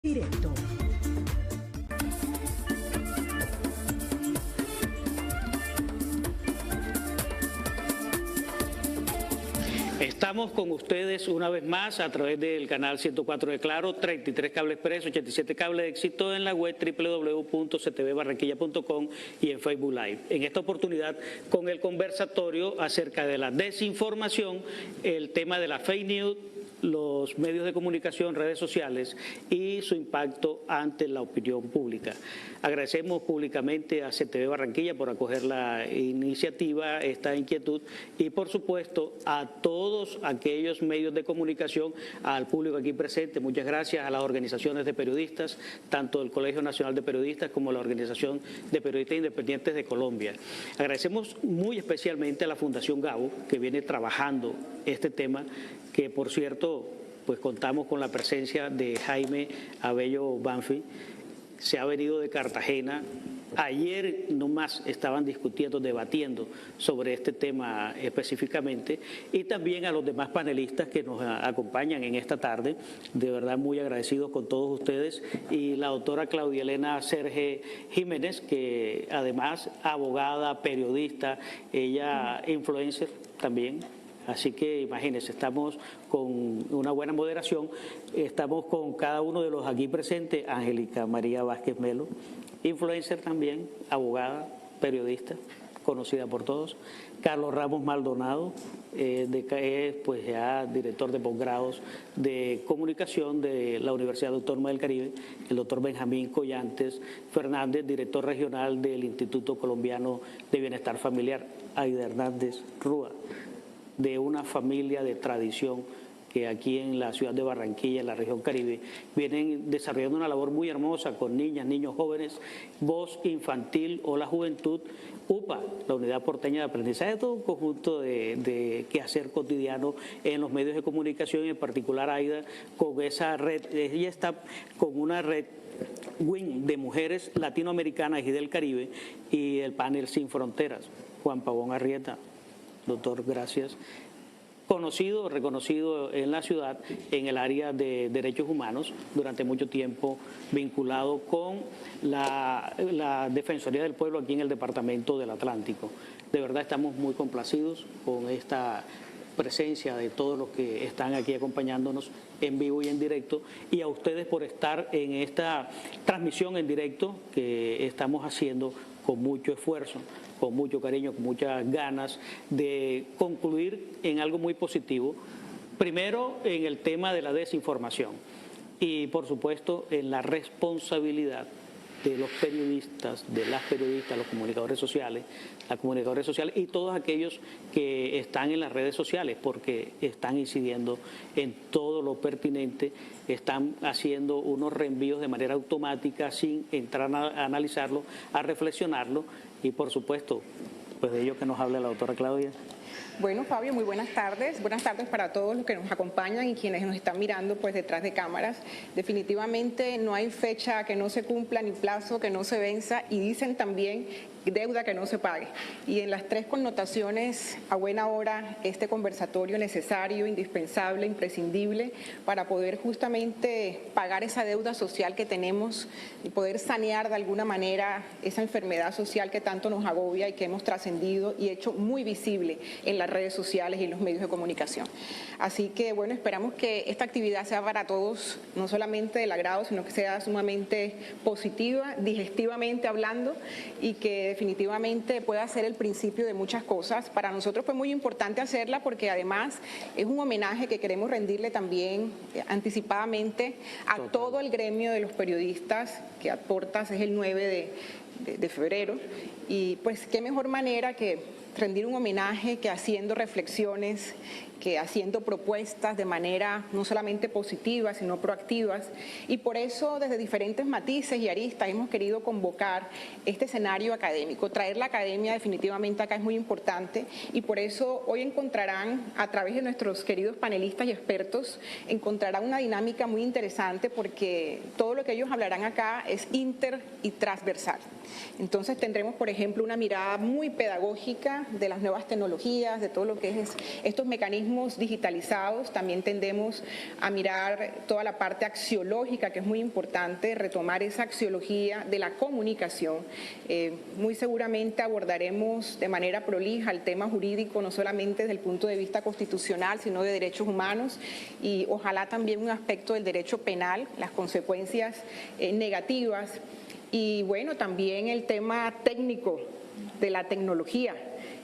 Directo. Estamos con ustedes una vez más a través del canal 104 de Claro, 33 Cable Express, 87 Cable de Éxito en la web www.ctvbarranquilla.com y en Facebook Live. En esta oportunidad con el conversatorio acerca de la desinformación, el tema de la fake news, los medios de comunicación, redes sociales y su impacto ante la opinión pública. Agradecemos públicamente a CTV Barranquilla por acoger la iniciativa, esta inquietud, y por supuesto a todos aquellos medios de comunicación, al público aquí presente. Muchas gracias a las organizaciones de periodistas, tanto el Colegio Nacional de Periodistas como la Organización de Periodistas Independientes de Colombia. Agradecemos muy especialmente a la Fundación Gabo, que viene trabajando este tema, que por cierto, pues contamos con la presencia de Jaime Abello Banfi. Se ha venido de Cartagena. Ayer nomás estaban discutiendo, debatiendo sobre este tema específicamente, y también a los demás panelistas que nos acompañan en esta tarde. De verdad muy agradecidos con todos ustedes, y la doctora Claudia Elena Serge Jiménez, que además abogada, periodista, ella influencer también. Así que imagínense, estamos con una buena moderación, estamos con cada uno de los aquí presentes: Angélica María Vázquez Melo, influencer también, abogada, periodista, conocida por todos; Carlos Ramos Maldonado, pues ya director de posgrados de comunicación de la Universidad Autónoma del Caribe; el doctor Benjamín Collantes Fernández, director regional del Instituto Colombiano de Bienestar Familiar; Aida Hernández Rúa, de una familia de tradición que aquí en la ciudad de Barranquilla, en la región Caribe, vienen desarrollando una labor muy hermosa con niñas, niños jóvenes, Voz Infantil o la Juventud, UPA, la Unidad Porteña de Aprendizaje, todo un conjunto de quehacer cotidiano en los medios de comunicación, y en particular Aida con esa red. Ella está con una red WIN de mujeres latinoamericanas y del Caribe, y el panel Sin Fronteras. Juan Pavón Arrieta, doctor, gracias. Conocido, reconocido en la ciudad en el área de derechos humanos, durante mucho tiempo vinculado con la Defensoría del Pueblo aquí en el Departamento del Atlántico. De verdad estamos muy complacidos con esta presencia de todos los que están aquí acompañándonos en vivo y en directo, y a ustedes por estar en esta transmisión en directo que estamos haciendo con mucho esfuerzo, con mucho cariño, con muchas ganas de concluir en algo muy positivo. Primero, en el tema de la desinformación, y por supuesto en la responsabilidad de los periodistas, de las periodistas, los comunicadores sociales, las comunicadoras sociales y todos aquellos que están en las redes sociales, porque están incidiendo en todo lo pertinente, están haciendo unos reenvíos de manera automática sin entrar a analizarlo, a reflexionarlo, y por supuesto, pues de ello que nos hable la doctora Claudia. Bueno, Fabio, muy buenas tardes. Buenas tardes para todos los que nos acompañan y quienes nos están mirando pues detrás de cámaras. Definitivamente no hay fecha que no se cumpla ni plazo que no se venza, y dicen también deuda que no se pague. Y en las tres connotaciones, a buena hora, este conversatorio necesario, indispensable, imprescindible para poder justamente pagar esa deuda social que tenemos y poder sanear de alguna manera esa enfermedad social que tanto nos agobia y que hemos trascendido y hecho muy visible en las redes sociales y en los medios de comunicación. Así que, bueno, esperamos que esta actividad sea para todos, no solamente del agrado, sino que sea sumamente positiva, digestivamente hablando, y que definitivamente pueda ser el principio de muchas cosas. Para nosotros fue muy importante hacerla porque además es un homenaje que queremos rendirle también anticipadamente a todo el gremio de los periodistas, que aportas es el 9 de febrero, y pues qué mejor manera que rendir un homenaje que haciendo reflexiones, que haciendo propuestas de manera no solamente positiva, sino proactivas. Y por eso, desde diferentes matices y aristas, hemos querido convocar este escenario académico. Traer la academia definitivamente acá es muy importante, y por eso hoy encontrarán, a través de nuestros queridos panelistas y expertos, encontrarán una dinámica muy interesante, porque todo lo que ellos hablarán acá es inter y transversal. Entonces tendremos, por ejemplo, una mirada muy pedagógica guía de las nuevas tecnologías, de todo lo que es estos mecanismos digitalizados. También tendemos a mirar toda la parte axiológica, que es muy importante, retomar esa axiología de la comunicación. Muy seguramente abordaremos de manera prolija el tema jurídico, no solamente desde el punto de vista constitucional, sino de derechos humanos, y ojalá también un aspecto del derecho penal, las consecuencias negativas, y bueno, también el tema técnico de la tecnología.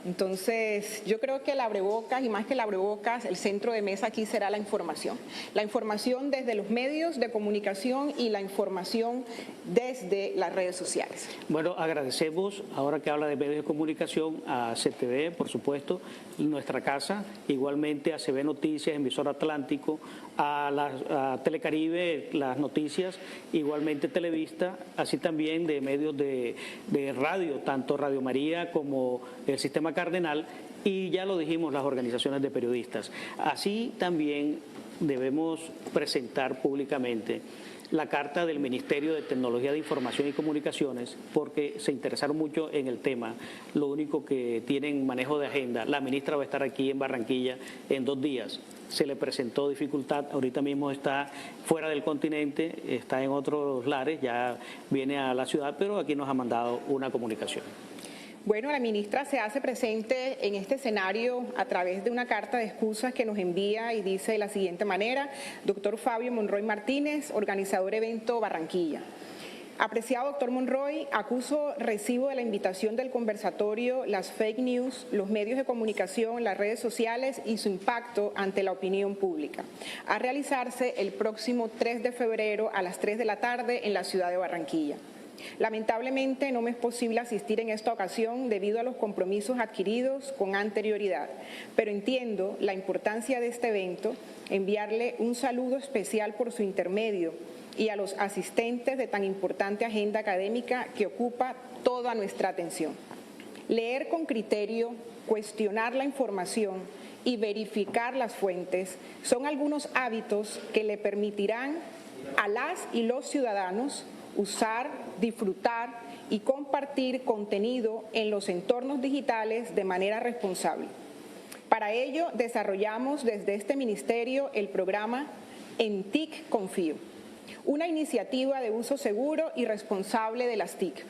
Entonces, yo creo que el abrebocas, y más que el abrebocas, el centro de mesa aquí será la información. La información desde los medios de comunicación y la información desde las redes sociales. Bueno, agradecemos, ahora que habla de medios de comunicación, a CTV, por supuesto, nuestra casa, igualmente a CB Noticias, Emisora Atlántico, a Telecaribe, las noticias, igualmente Televista, así también de medios de radio, tanto Radio María como el Sistema Cardenal, y ya lo dijimos, las organizaciones de periodistas. Así también debemos presentar públicamente la carta del Ministerio de Tecnología de Información y Comunicaciones, porque se interesaron mucho en el tema. Lo único que tienen manejo de agenda, la ministra va a estar aquí en Barranquilla en 2 días. Se le presentó dificultad, ahorita mismo está fuera del continente, está en otros lares, ya viene a la ciudad, pero aquí nos ha mandado una comunicación. Bueno, la ministra se hace presente en este escenario a través de una carta de excusas que nos envía y dice de la siguiente manera: doctor Fabio Monroy Martínez, organizador evento Barranquilla. Apreciado doctor Monroy, recibo de la invitación del conversatorio las fake news, los medios de comunicación, las redes sociales y su impacto ante la opinión pública, a realizarse el próximo 3 de febrero a las 3 de la tarde en la ciudad de Barranquilla. Lamentablemente no me es posible asistir en esta ocasión debido a los compromisos adquiridos con anterioridad, pero entiendo la importancia de este evento, enviarle un saludo especial por su intermedio y a los asistentes de tan importante agenda académica que ocupa toda nuestra atención. Leer con criterio, cuestionar la información y verificar las fuentes son algunos hábitos que le permitirán a las y los ciudadanos usar, disfrutar y compartir contenido en los entornos digitales de manera responsable. Para ello, desarrollamos desde este ministerio el programa En TIC Confío, una iniciativa de uso seguro y responsable de las TIC.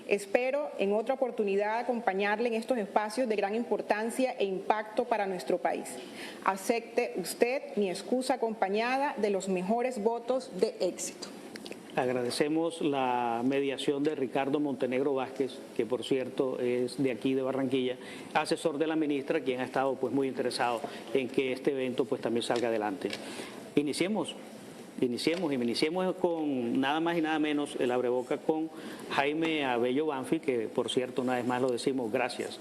Espero en otra oportunidad acompañarle en estos espacios de gran importancia e impacto para nuestro país. Acepte usted mi excusa acompañada de los mejores votos de éxito. Agradecemos la mediación de Ricardo Montenegro Vázquez, que por cierto es de aquí de Barranquilla, asesor de la ministra, quien ha estado pues muy interesado en que este evento pues también salga adelante. Iniciemos con nada más y nada menos el abreboca con Jaime Abello Banfi, que por cierto una vez más lo decimos, gracias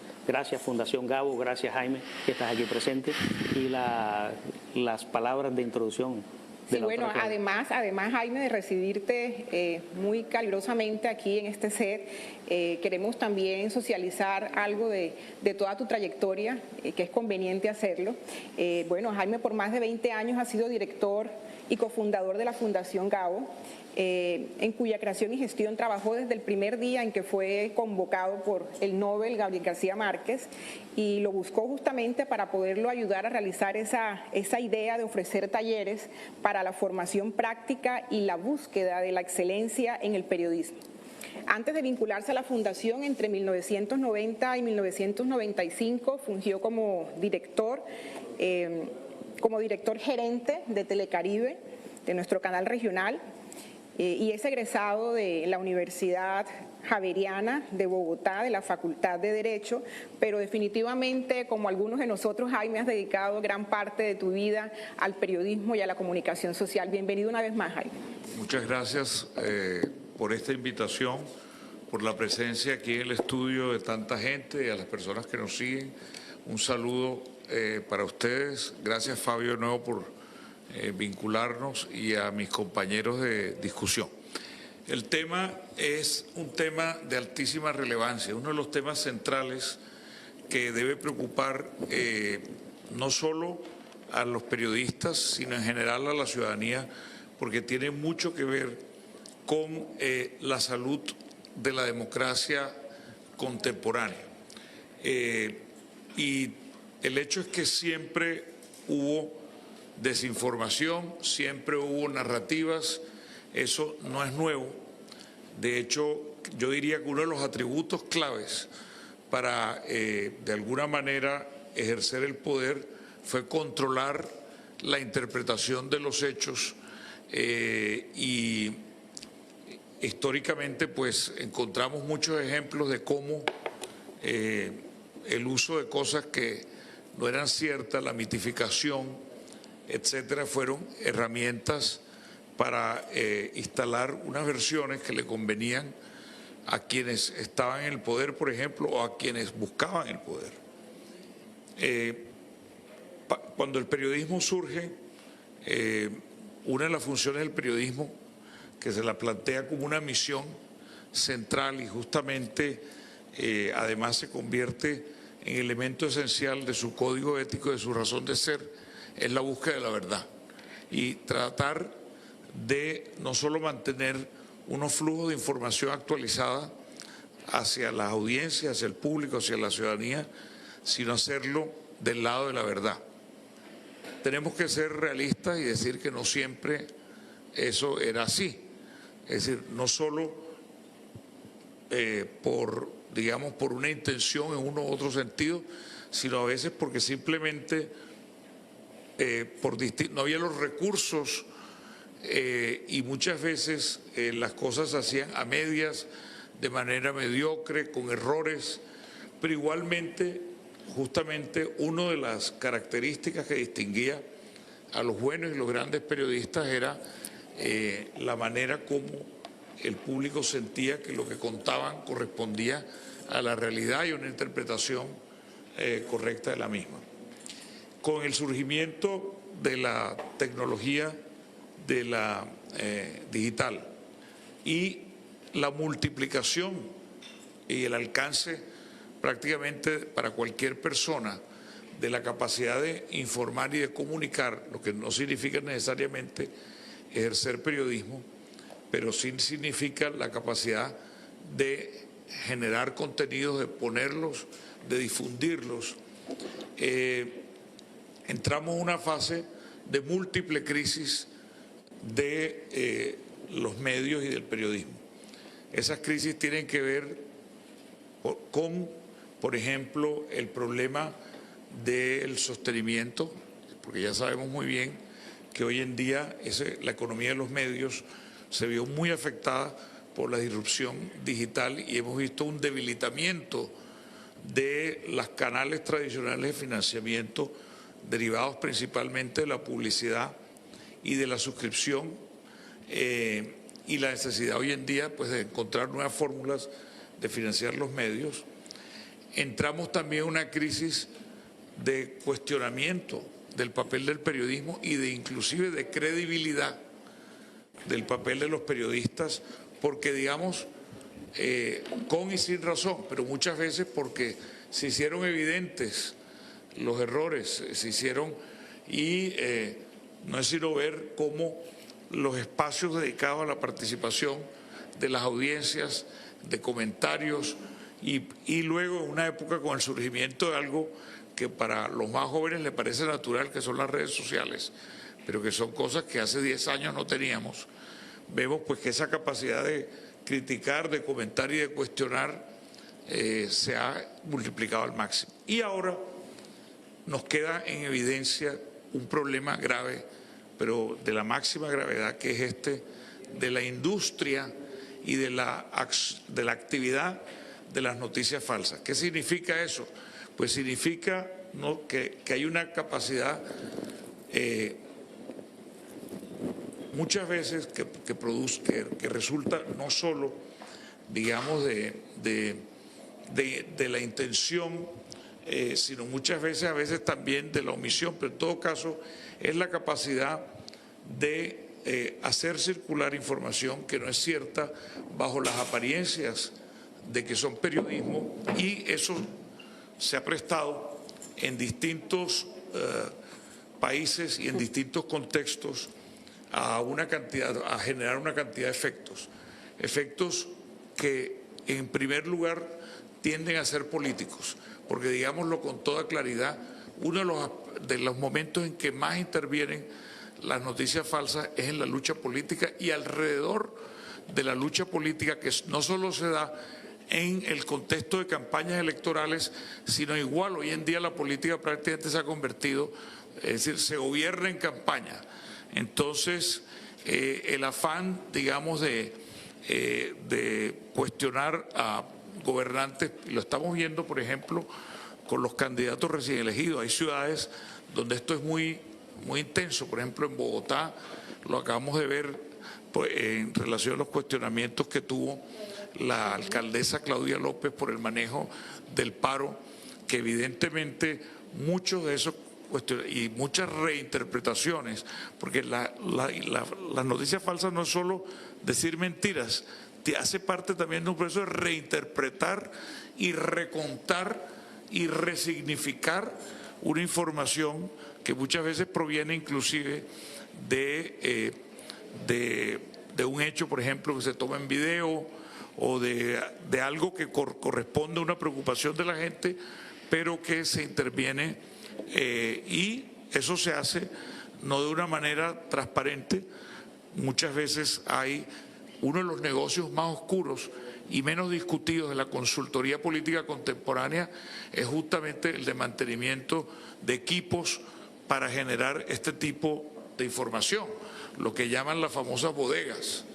Fundación Gabo, gracias Jaime que estás aquí presente, y las palabras de introducción. Sí, bueno, además Jaime, de recibirte muy calurosamente aquí en este set, queremos también socializar algo de toda tu trayectoria, que es conveniente hacerlo. Bueno, Jaime por más de 20 años ha sido director y cofundador de la Fundación Gabo, en cuya creación y gestión trabajó desde el primer día en que fue convocado por el Nobel Gabriel García Márquez, y lo buscó justamente para poderlo ayudar a realizar esa idea de ofrecer talleres para la formación práctica y la búsqueda de la excelencia en el periodismo. Antes de vincularse a la Fundación, entre 1990 y 1995, fungió como director gerente de Telecaribe, de nuestro canal regional, y es egresado de la Universidad Javeriana de Bogotá, de la Facultad de Derecho, pero definitivamente, como algunos de nosotros, Jaime, has dedicado gran parte de tu vida al periodismo y a la comunicación social. Bienvenido una vez más, Jaime. Muchas gracias por esta invitación, por la presencia aquí en el estudio de tanta gente y a las personas que nos siguen. Un saludo para ustedes. Gracias, Fabio, de nuevo por vincularnos, y a mis compañeros de discusión. El tema es un tema de altísima relevancia, uno de los temas centrales que debe preocupar no solo a los periodistas, sino en general a la ciudadanía, porque tiene mucho que ver con la salud de la democracia contemporánea. Y el hecho es que siempre hubo desinformación, siempre hubo narrativas, eso no es nuevo. De hecho, yo diría que uno de los atributos claves para, de alguna manera, ejercer el poder fue controlar la interpretación de los hechos y históricamente pues encontramos muchos ejemplos de cómo el uso de cosas que no eran ciertas, la mitificación, etcétera, fueron herramientas para instalar unas versiones que le convenían a quienes estaban en el poder, por ejemplo, o a quienes buscaban el poder. Cuando el periodismo surge, una de las funciones del periodismo, que se la plantea como una misión central y justamente además se convierte en elemento esencial de su código ético, de su razón de ser, es la búsqueda de la verdad y tratar de no solo mantener unos flujos de información actualizada hacia las audiencias, hacia el público, hacia la ciudadanía, sino hacerlo del lado de la verdad. Tenemos que ser realistas y decir que no siempre eso era así. Es decir, no solo por una intención en uno u otro sentido, sino a veces porque simplemente no había los recursos y muchas veces las cosas se hacían a medias, de manera mediocre, con errores, pero igualmente, justamente, una de las características que distinguía a los buenos y los grandes periodistas era la manera como el público sentía que lo que contaban correspondía a la realidad y una interpretación correcta de la misma. Con el surgimiento de la tecnología de la digital y la multiplicación y el alcance prácticamente para cualquier persona de la capacidad de informar y de comunicar, lo que no significa necesariamente ejercer periodismo, pero sí significa la capacidad de generar contenidos, de ponerlos, de difundirlos. Entramos en una fase de múltiple crisis de los medios y del periodismo. Esas crisis tienen que ver con, por ejemplo, el problema del sostenimiento, porque ya sabemos muy bien que hoy en día la economía de los medios se vio muy afectada por la disrupción digital y hemos visto un debilitamiento de los canales tradicionales de financiamiento derivados principalmente de la publicidad y de la suscripción y la necesidad hoy en día pues, de encontrar nuevas fórmulas de financiar los medios. Entramos también en una crisis de cuestionamiento del papel del periodismo y de inclusive de credibilidad del papel de los periodistas, porque digamos, con y sin razón, pero muchas veces porque se hicieron evidentes los errores, se hicieron y no es sino ver cómo los espacios dedicados a la participación de las audiencias, de comentarios y luego en una época con el surgimiento de algo que para los más jóvenes les parece natural, que son las redes sociales, pero que son cosas que hace 10 años no teníamos. Vemos pues que esa capacidad de criticar, de comentar y de cuestionar se ha multiplicado al máximo. Y ahora nos queda en evidencia un problema grave, pero de la máxima gravedad, que es este de la industria y de la actividad de las noticias falsas. ¿Qué significa eso? Pues significa que hay una capacidad muchas veces que resulta no solo, digamos, de la intención, sino muchas veces, a veces también de la omisión, pero en todo caso es la capacidad de hacer circular información que no es cierta bajo las apariencias de que son periodismo, y eso se ha prestado en distintos países y en distintos contextos a generar una cantidad de efectos que en primer lugar tienden a ser políticos, porque digámoslo con toda claridad, uno de los momentos en que más intervienen las noticias falsas es en la lucha política y alrededor de la lucha política, que no solo se da en el contexto de campañas electorales, sino igual hoy en día la política prácticamente se ha convertido, es decir, se gobierna en campaña. Entonces, el afán, digamos, de cuestionar a gobernantes, lo estamos viendo, por ejemplo, con los candidatos recién elegidos. Hay ciudades donde esto es muy intenso, por ejemplo, en Bogotá, lo acabamos de ver pues, en relación a los cuestionamientos que tuvo la alcaldesa Claudia López por el manejo del paro, que evidentemente muchos de esos y muchas reinterpretaciones, porque las noticias falsas no es solo decir mentiras, te hace parte también de un proceso de reinterpretar y recontar y resignificar una información que muchas veces proviene inclusive de un hecho, por ejemplo, que se toma en video o de algo que corresponde a una preocupación de la gente, pero que se interviene y eso se hace no de una manera transparente. Muchas veces hay uno de los negocios más oscuros y menos discutidos de la consultoría política contemporánea es justamente el de mantenimiento de equipos para generar este tipo de información, lo que llaman las famosas bodegas.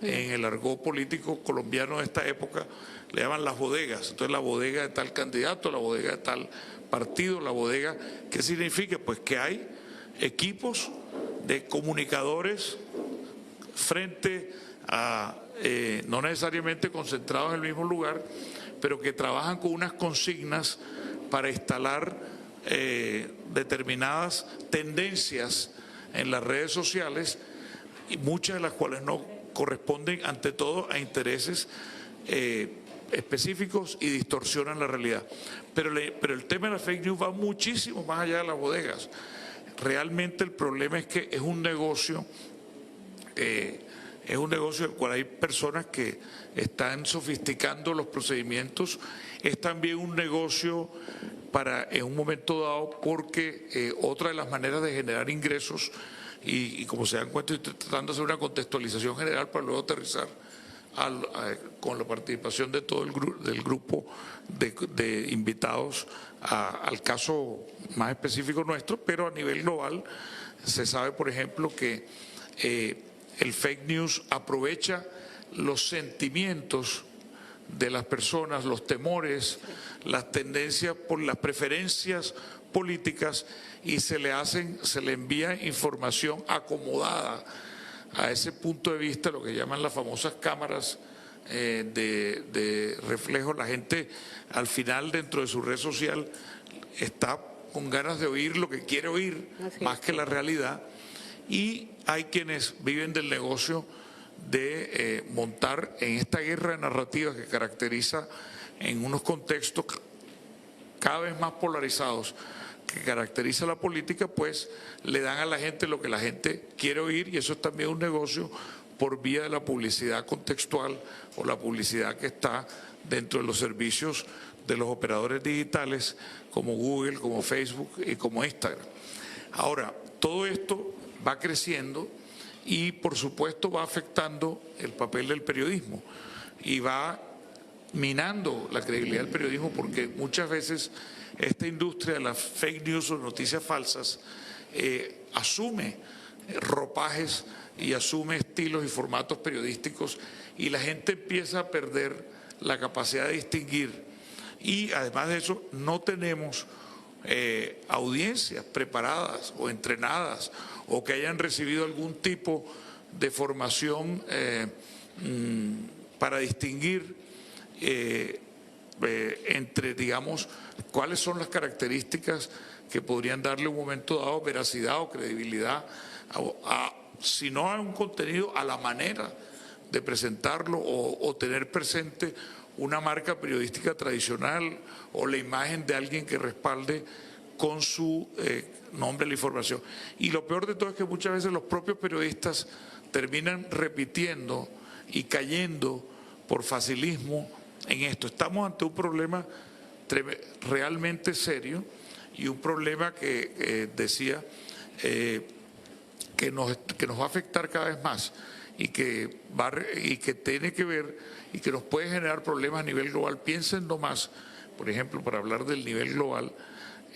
En el argot político colombiano de esta época le llaman las bodegas. Entonces la bodega de tal candidato, la bodega de tal partido, la bodega, ¿qué significa? Pues que hay equipos de comunicadores frente a, no necesariamente concentrados en el mismo lugar, pero que trabajan con unas consignas para instalar determinadas tendencias en las redes sociales, y muchas de las cuales no corresponden ante todo a intereses específicos y distorsionan la realidad. Pero el tema de la fake news va muchísimo más allá de las bodegas. Realmente el problema es que es un negocio en el cual hay personas que están sofisticando los procedimientos. Es también un negocio para en un momento dado, porque otra de las maneras de generar ingresos, y como se dan cuenta, estoy tratando de hacer una contextualización general para luego aterrizar con la participación de todo del grupo de invitados al caso más específico nuestro, pero a nivel global se sabe, por ejemplo, que el fake news aprovecha los sentimientos de las personas, los temores, las tendencias por las preferencias políticas, y se le envía información acomodada a ese punto de vista, lo que llaman las famosas cámaras de reflejo. La gente al final dentro de su red social está con ganas de oír lo que quiere oír, más que la realidad, y hay quienes viven del negocio de montar en esta guerra de narrativas que caracteriza en unos contextos cada vez más polarizados que caracteriza la política, pues le dan a la gente lo que la gente quiere oír, y eso es también un negocio por vía de la publicidad contextual o la publicidad que está dentro de los servicios de los operadores digitales como Google, como Facebook y como Instagram. Ahora, todo esto va creciendo y por supuesto va afectando el papel del periodismo y va minando la credibilidad del periodismo, porque muchas veces esta industria de las fake news o noticias falsas asume ropajes y asume estilos y formatos periodísticos, y la gente empieza a perder la capacidad de distinguir, y además de eso no tenemos audiencias preparadas o entrenadas o que hayan recibido algún tipo de formación para distinguir entre, digamos, cuáles son las características que podrían darle un momento dado veracidad o credibilidad, si no a un contenido, a la manera de presentarlo o tener presente una marca periodística tradicional o la imagen de alguien que respalde con su nombre la información. Y lo peor de todo es que muchas veces los propios periodistas terminan repitiendo y cayendo por facilismo en esto. Estamos ante un problema realmente serio y un problema que decía que nos va a afectar cada vez más y que tiene que ver y que nos puede generar problemas a nivel global. Piensen nomás, por ejemplo, para hablar del nivel global,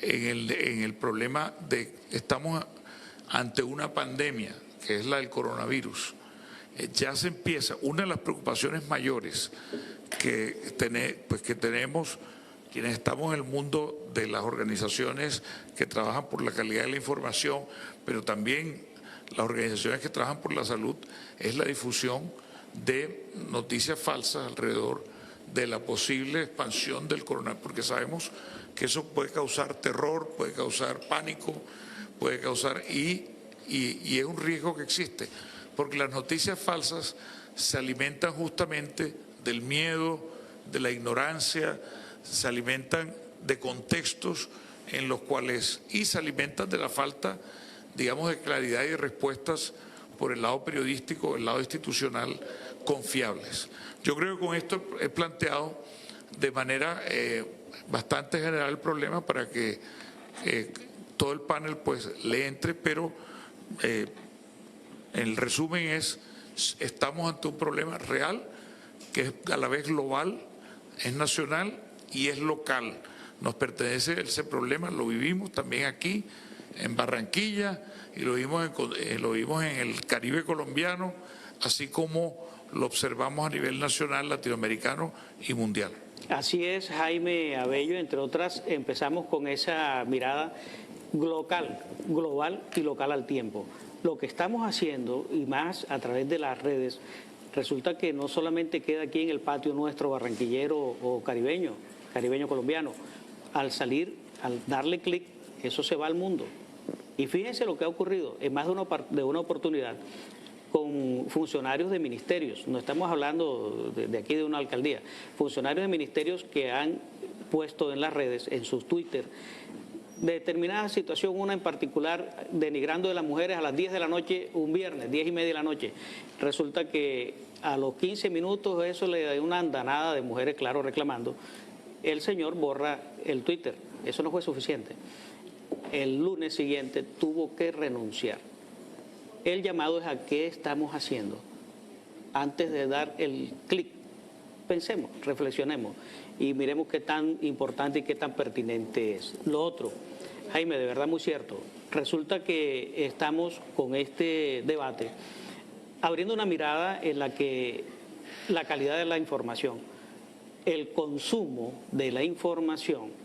en el problema de estamos ante una pandemia, que es la del coronavirus. Ya se empieza, una de las preocupaciones mayores que tenemos quienes estamos en el mundo de las organizaciones que trabajan por la calidad de la información, pero también las organizaciones que trabajan por la salud, es la difusión de noticias falsas alrededor de la posible expansión del coronavirus, porque sabemos que eso puede causar terror, puede causar pánico, puede causar y es un riesgo que existe, porque las noticias falsas se alimentan justamente del miedo, de la ignorancia, se alimentan de contextos en los cuales y se alimentan de la falta, digamos, de claridad y de respuestas por el lado periodístico, el lado institucional, confiables. Yo creo que con esto he planteado de manera bastante general el problema para que todo el panel pues le entre, pero el resumen es, estamos ante un problema real que es a la vez global, es nacional y es local. Nos pertenece ese problema, lo vivimos también aquí en Barranquilla y lo vimos en el Caribe colombiano, así como lo observamos a nivel nacional, latinoamericano y mundial. Así es, Jaime Abello, entre otras, empezamos con esa mirada global y local al tiempo. Lo que estamos haciendo, y más a través de las redes, resulta que no solamente queda aquí en el patio nuestro barranquillero o caribeño colombiano. Al salir, al darle clic, eso se va al mundo. Y fíjense lo que ha ocurrido en más de una oportunidad con funcionarios de ministerios. No estamos hablando de aquí de una alcaldía. Funcionarios de ministerios que han puesto en las redes, en sus Twitter, determinada situación, una en particular, denigrando de las mujeres a las 10 de la noche, un viernes, 10:30 de la noche. Resulta que a los 15 minutos eso le da una andanada de mujeres, claro, reclamando. El señor borra el Twitter. Eso no fue suficiente. El lunes siguiente tuvo que renunciar. El llamado es a qué estamos haciendo. Antes de dar el clic, pensemos, reflexionemos y miremos qué tan importante y qué tan pertinente es. Lo otro, Jaime, de verdad muy cierto, resulta que estamos con este debate abriendo una mirada en la que la calidad de la información, el consumo de la información,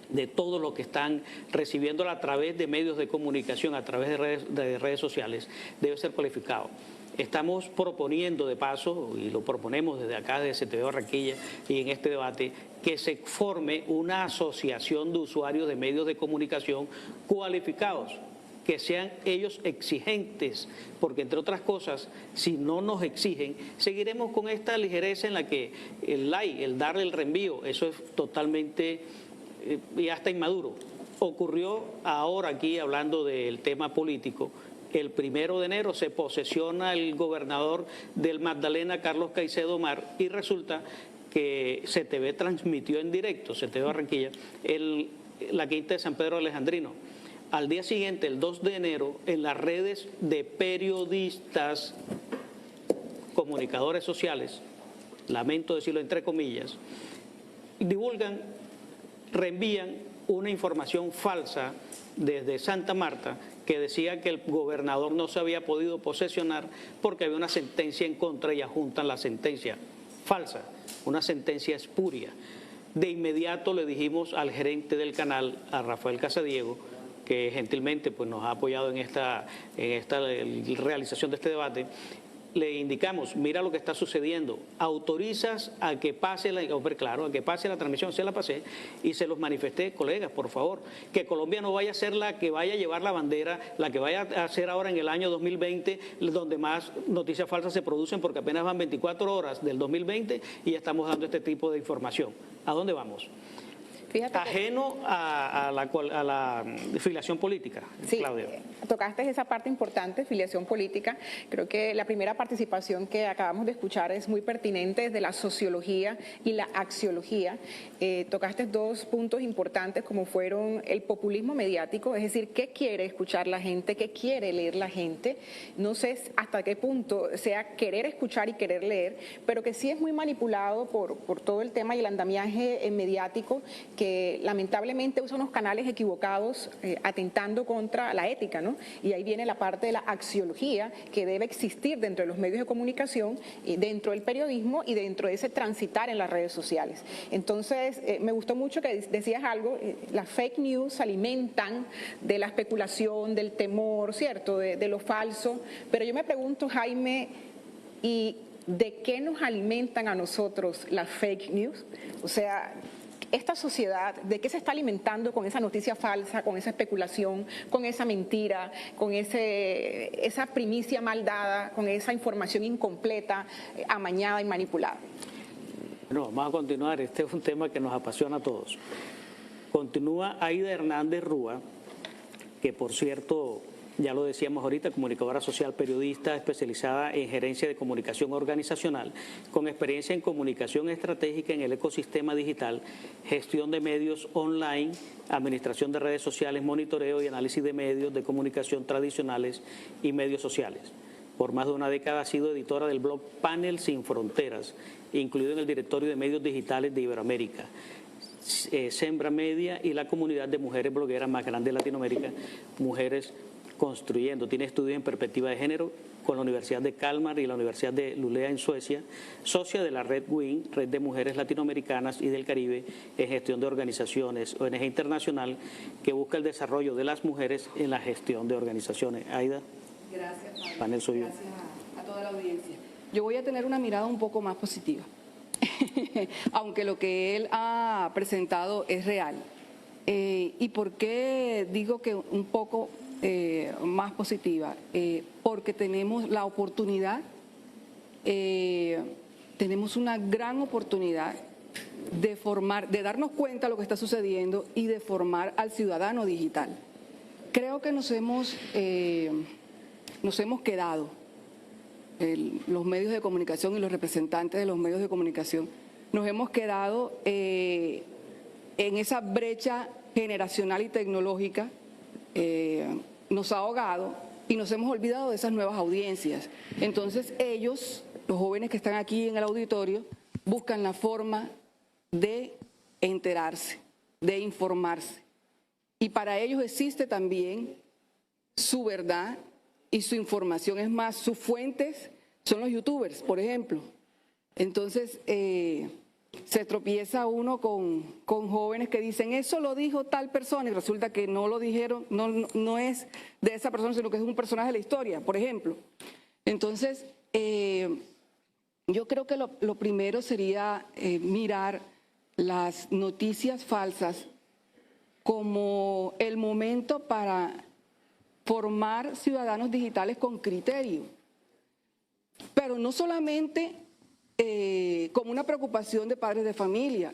de todo lo que están recibiéndola a través de medios de comunicación, a través de redes sociales, debe ser cualificado. Estamos proponiendo de paso, y lo proponemos desde acá, desde CTV Barranquilla, y en este debate, que se forme una asociación de usuarios de medios de comunicación cualificados, que sean ellos exigentes, porque entre otras cosas, si no nos exigen, seguiremos con esta ligereza en la que el like, el darle el reenvío, eso es totalmente y hasta inmaduro. Ocurrió ahora aquí, hablando del tema político, el 1 de enero se posesiona el gobernador del Magdalena, Carlos Caicedo Mar, y resulta que CTV transmitió en directo, CTV Barranquilla, la quinta de San Pedro Alejandrino. Al día siguiente, el 2 de enero, en las redes de periodistas, comunicadores sociales, lamento decirlo entre comillas, divulgan, reenvían una información falsa desde Santa Marta que decía que el gobernador no se había podido posesionar porque había una sentencia en contra y adjuntan la sentencia falsa, una sentencia espuria. De inmediato le dijimos al gerente del canal, a Rafael Casadiego, que gentilmente pues, nos ha apoyado en esta realización de este debate, le indicamos, mira lo que está sucediendo, autorizas a que pase a que pase la transmisión, se la pasé y se los manifesté, colegas, por favor, que Colombia no vaya a ser la que vaya a llevar la bandera, la que vaya a ser ahora en el año 2020, donde más noticias falsas se producen, porque apenas van 24 horas del 2020 y ya estamos dando este tipo de información. ¿A dónde vamos? Fíjate que, ajeno a la filiación política, sí, Claudia. Tocaste esa parte importante, filiación política. Creo que la primera participación que acabamos de escuchar es muy pertinente desde la sociología y la axiología. Tocaste dos puntos importantes como fueron el populismo mediático, es decir, qué quiere escuchar la gente, qué quiere leer la gente. No sé hasta qué punto sea querer escuchar y querer leer, pero que sí es muy manipulado por todo el tema y el andamiaje mediático que lamentablemente usa unos canales equivocados atentando contra la ética, ¿no? Y ahí viene la parte de la axiología que debe existir dentro de los medios de comunicación, dentro del periodismo y dentro de ese transitar en las redes sociales. Entonces, me gustó mucho que decías algo, las fake news alimentan de la especulación, del temor, ¿cierto?, de lo falso, pero yo me pregunto, Jaime, ¿y de qué nos alimentan a nosotros las fake news? O sea, esta sociedad, ¿de qué se está alimentando con esa noticia falsa, con esa especulación, con esa mentira, con esa primicia mal dada, con esa información incompleta, amañada y manipulada? Bueno, vamos a continuar. Este es un tema que nos apasiona a todos. Continúa Aida Hernández Rúa, que por cierto, ya lo decíamos ahorita, comunicadora social, periodista especializada en gerencia de comunicación organizacional, con experiencia en comunicación estratégica en el ecosistema digital, gestión de medios online, administración de redes sociales, monitoreo y análisis de medios de comunicación tradicionales y medios sociales. Por más de una década ha sido editora del blog Panel Sin Fronteras, incluido en el directorio de medios digitales de Iberoamérica, Sembra Media y la comunidad de mujeres blogueras más grande de Latinoamérica, Mujeres Construyendo. Tiene estudios en perspectiva de género con la Universidad de Kalmar y la Universidad de Luleå en Suecia, socia de la Red WIN, Red de Mujeres Latinoamericanas y del Caribe en gestión de organizaciones, ONG internacional que busca el desarrollo de las mujeres en la gestión de organizaciones. Aida. Gracias, Pablo. Panel suyo. Gracias a toda la audiencia. Yo voy a tener una mirada un poco más positiva, aunque lo que él ha presentado es real. ¿Y por qué digo que un poco más positiva? Porque tenemos la oportunidad, tenemos una gran oportunidad de formar, de darnos cuenta de lo que está sucediendo y de formar al ciudadano digital. Creo que nos hemos quedado, los medios de comunicación y los representantes de los medios de comunicación, nos hemos quedado en esa brecha generacional y tecnológica, nos ha ahogado y nos hemos olvidado de esas nuevas audiencias. Entonces ellos, los jóvenes que están aquí en el auditorio, buscan la forma de enterarse, de informarse. Y para ellos existe también su verdad y su información. Es más, sus fuentes son los youtubers, por ejemplo. Entonces, se tropieza uno con jóvenes que dicen, eso lo dijo tal persona, y resulta que no lo dijeron, no es de esa persona, sino que es un personaje de la historia, por ejemplo. Entonces, yo creo que lo primero sería mirar las noticias falsas como el momento para formar ciudadanos digitales con criterio, pero no solamente como una preocupación de padres de familia,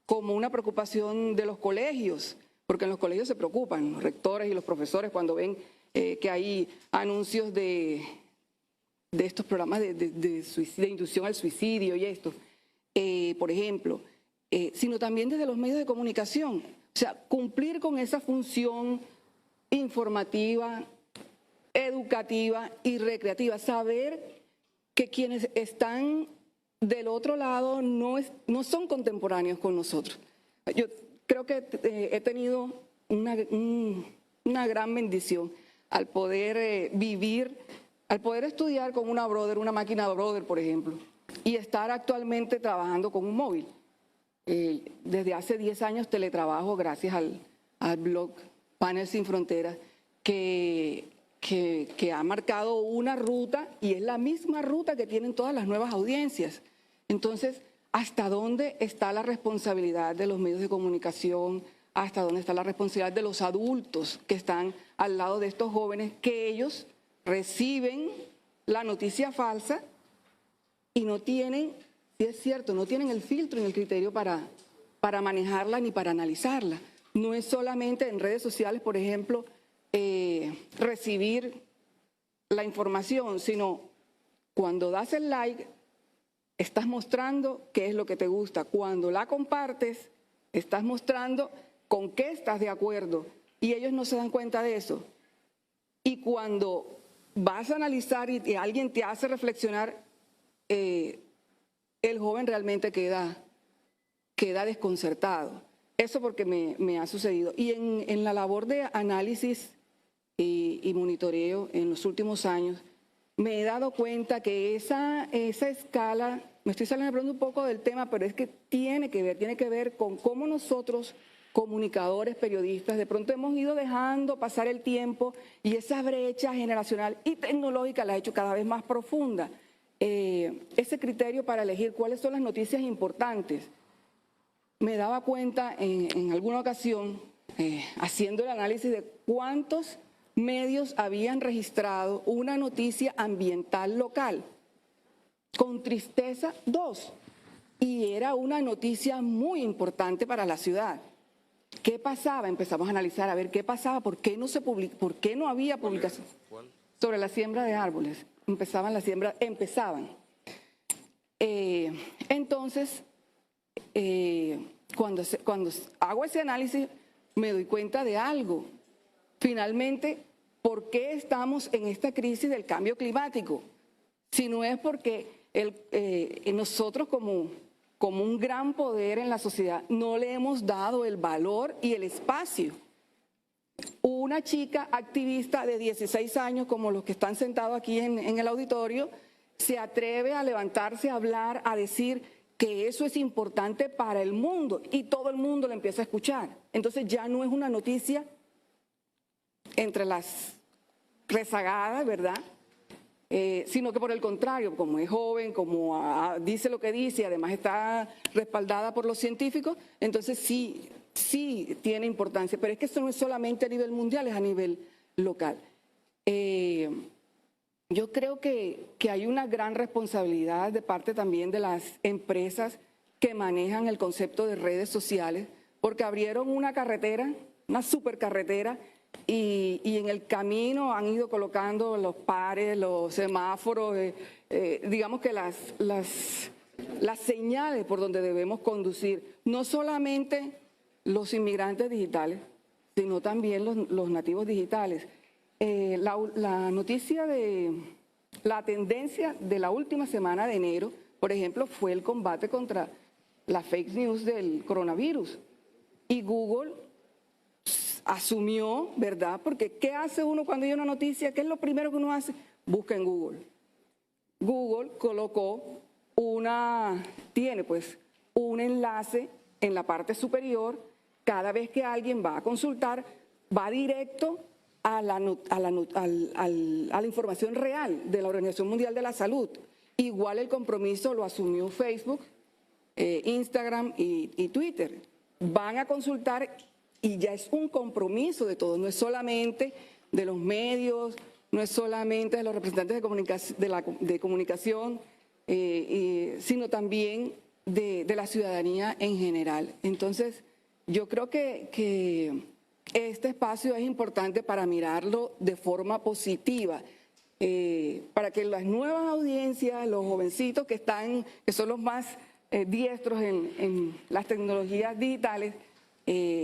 como una preocupación de los colegios, porque en los colegios se preocupan los rectores y los profesores cuando ven que hay anuncios de estos programas de inducción al suicidio y esto, por ejemplo, sino también desde los medios de comunicación. O sea, cumplir con esa función informativa, educativa y recreativa, saber que quienes están del otro lado no son contemporáneos con nosotros. Yo creo que he tenido una gran bendición al poder vivir, al poder estudiar con una máquina brother, por ejemplo, y estar actualmente trabajando con un móvil. Desde hace 10 años teletrabajo gracias al blog Panel Sin Fronteras, que ha marcado una ruta y es la misma ruta que tienen todas las nuevas audiencias. Entonces, ¿hasta dónde está la responsabilidad de los medios de comunicación? ¿Hasta dónde está la responsabilidad de los adultos que están al lado de estos jóvenes, que ellos reciben la noticia falsa y no tienen, si es cierto, no tienen el filtro y el criterio para para manejarla ni para analizarla. No es solamente en redes sociales, por ejemplo, recibir la información, sino cuando das el like, estás mostrando qué es lo que te gusta. Cuando la compartes, estás mostrando con qué estás de acuerdo. Y ellos no se dan cuenta de eso. Y cuando vas a analizar y alguien te hace reflexionar, el joven realmente queda desconcertado. Eso porque me ha sucedido. Y en la labor de análisis y monitoreo en los últimos años, me he dado cuenta que esa escala, me estoy saliendo de pronto un poco del tema, pero es que tiene que ver con cómo nosotros, comunicadores, periodistas, de pronto hemos ido dejando pasar el tiempo y esa brecha generacional y tecnológica la ha hecho cada vez más profunda. Ese criterio para elegir cuáles son las noticias importantes. Me daba cuenta en alguna ocasión, haciendo el análisis de cuántos medios habían registrado una noticia ambiental local. Con tristeza, 2. Y era una noticia muy importante para la ciudad. ¿Qué pasaba? Empezamos a analizar a ver qué pasaba, por qué no había publicación. ¿Cuál? Sobre la siembra de árboles. Empezaban. Entonces, cuando hago ese análisis, me doy cuenta de algo. Finalmente, ¿por qué estamos en esta crisis del cambio climático? Si no es porque nosotros como un gran poder en la sociedad no le hemos dado el valor y el espacio. Una chica activista de 16 años, como los que están sentados aquí en el auditorio, se atreve a levantarse, a hablar, a decir que eso es importante para el mundo y todo el mundo lo empieza a escuchar. Entonces ya no es una noticia entre las rezagadas, ¿verdad? Sino que por el contrario, como es joven, como dice lo que dice y además está respaldada por los científicos, entonces sí tiene importancia. Pero es que esto no es solamente a nivel mundial, es a nivel local. Yo creo que hay una gran responsabilidad de parte también de las empresas que manejan el concepto de redes sociales, porque abrieron una carretera, una supercarretera, y en el camino han ido colocando los pares, los semáforos, digamos que las señales por donde debemos conducir, no solamente los inmigrantes digitales, sino también los nativos digitales. La noticia la tendencia de la última semana de enero, por ejemplo, fue el combate contra la fake news del coronavirus. Y Google asumió, ¿verdad? Porque ¿qué hace uno cuando hay una noticia? ¿Qué es lo primero que uno hace? Busca en Google. Google colocó tiene pues un enlace en la parte superior. Cada vez que alguien va a consultar, va directo a la información real de la Organización Mundial de la Salud. Igual el compromiso lo asumió Facebook, Instagram y Twitter. Van a consultar y ya es un compromiso de todos, no es solamente de los medios, no es solamente de los representantes de comunicación, sino también de la ciudadanía en general. Entonces, yo creo que este espacio es importante para mirarlo de forma positiva, para que las nuevas audiencias, los jovencitos que son los más diestros en las tecnologías digitales,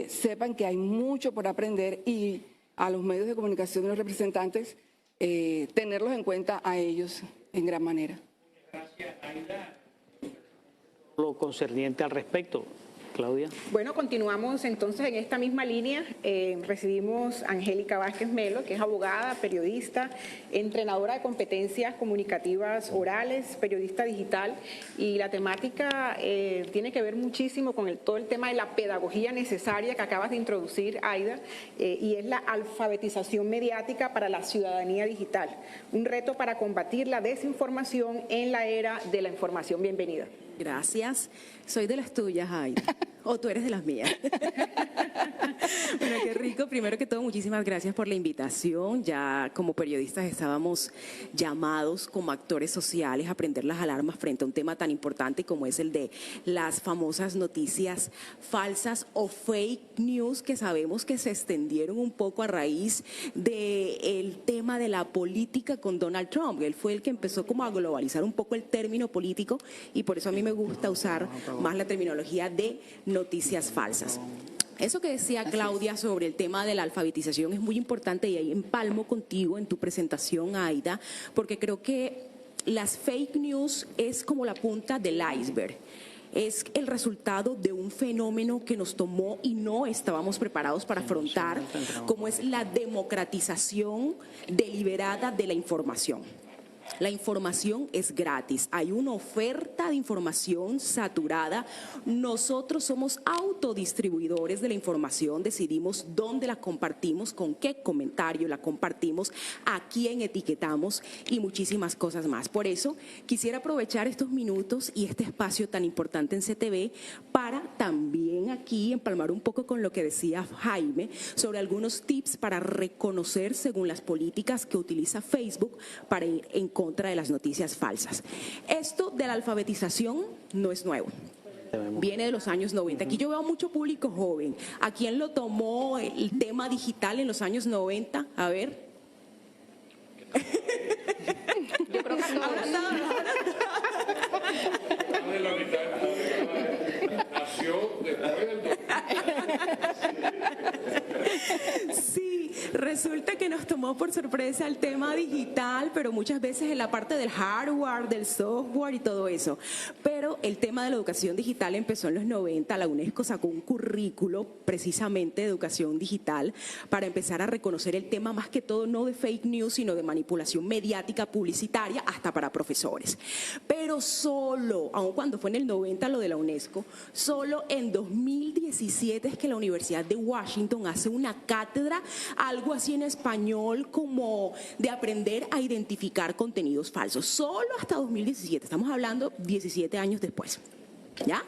sepan que hay mucho por aprender y a los medios de comunicación y los representantes tenerlos en cuenta a ellos en gran manera. Gracias, Aida. Lo concerniente al respecto. Claudia. Bueno, continuamos entonces en esta misma línea. Recibimos a Angélica Vázquez Melo, que es abogada, periodista, entrenadora de competencias comunicativas orales, periodista digital, y la temática tiene que ver muchísimo con todo el tema de la pedagogía necesaria que acabas de introducir, Aida, y es la alfabetización mediática para la ciudadanía digital, un reto para combatir la desinformación en la era de la información. Bienvenida. Gracias. Soy de las tuyas, Aida. ¿O tú eres de las mías? Bueno, qué rico. Primero que todo, muchísimas gracias por la invitación. Ya como periodistas estábamos llamados como actores sociales a prender las alarmas frente a un tema tan importante como es el de las famosas noticias falsas o fake news, que sabemos que se extendieron un poco a raíz del tema de la política con Donald Trump. Él fue el que empezó como a globalizar un poco el término político, y por eso a mí me gusta usar más la terminología de noticias falsas. Eso que decía Claudia sobre el tema de la alfabetización es muy importante, y ahí empalmo contigo en tu presentación, Aida, porque creo que las fake news es como la punta del iceberg. Es el resultado de un fenómeno que nos tomó y no estábamos preparados para afrontar, como es la democratización deliberada de la información. La información es gratis, hay una oferta de información saturada. Nosotros somos autodistribuidores de la información, decidimos dónde la compartimos, con qué comentario la compartimos, a quién etiquetamos y muchísimas cosas más. Por eso quisiera aprovechar estos minutos y este espacio tan importante en CTV para también aquí empalmar un poco con lo que decía Jaime sobre algunos tips para reconocer según las políticas que utiliza Facebook para ir en contra de las noticias falsas. Esto de la alfabetización no es nuevo. Viene de los años 90. Aquí yo veo mucho público joven. ¿A quién lo tomó el tema digital en los años 90? A ver. Yo creo que nació después del... Sí, resulta que nos tomó por sorpresa el tema digital, pero muchas veces en la parte del hardware, del software y todo eso. Pero el tema de la educación digital empezó en los 90. La UNESCO sacó un currículo precisamente de educación digital para empezar a reconocer el tema, más que todo no de fake news, sino de manipulación mediática, publicitaria, hasta para profesores. Pero solo, aun cuando fue en el 90 lo de la UNESCO, solo en 2017 es que la Universidad de Washington hace una cátedra, algo así en español como de aprender a identificar contenidos falsos. Solo hasta 2017, estamos hablando 17 años después. ¿Ya?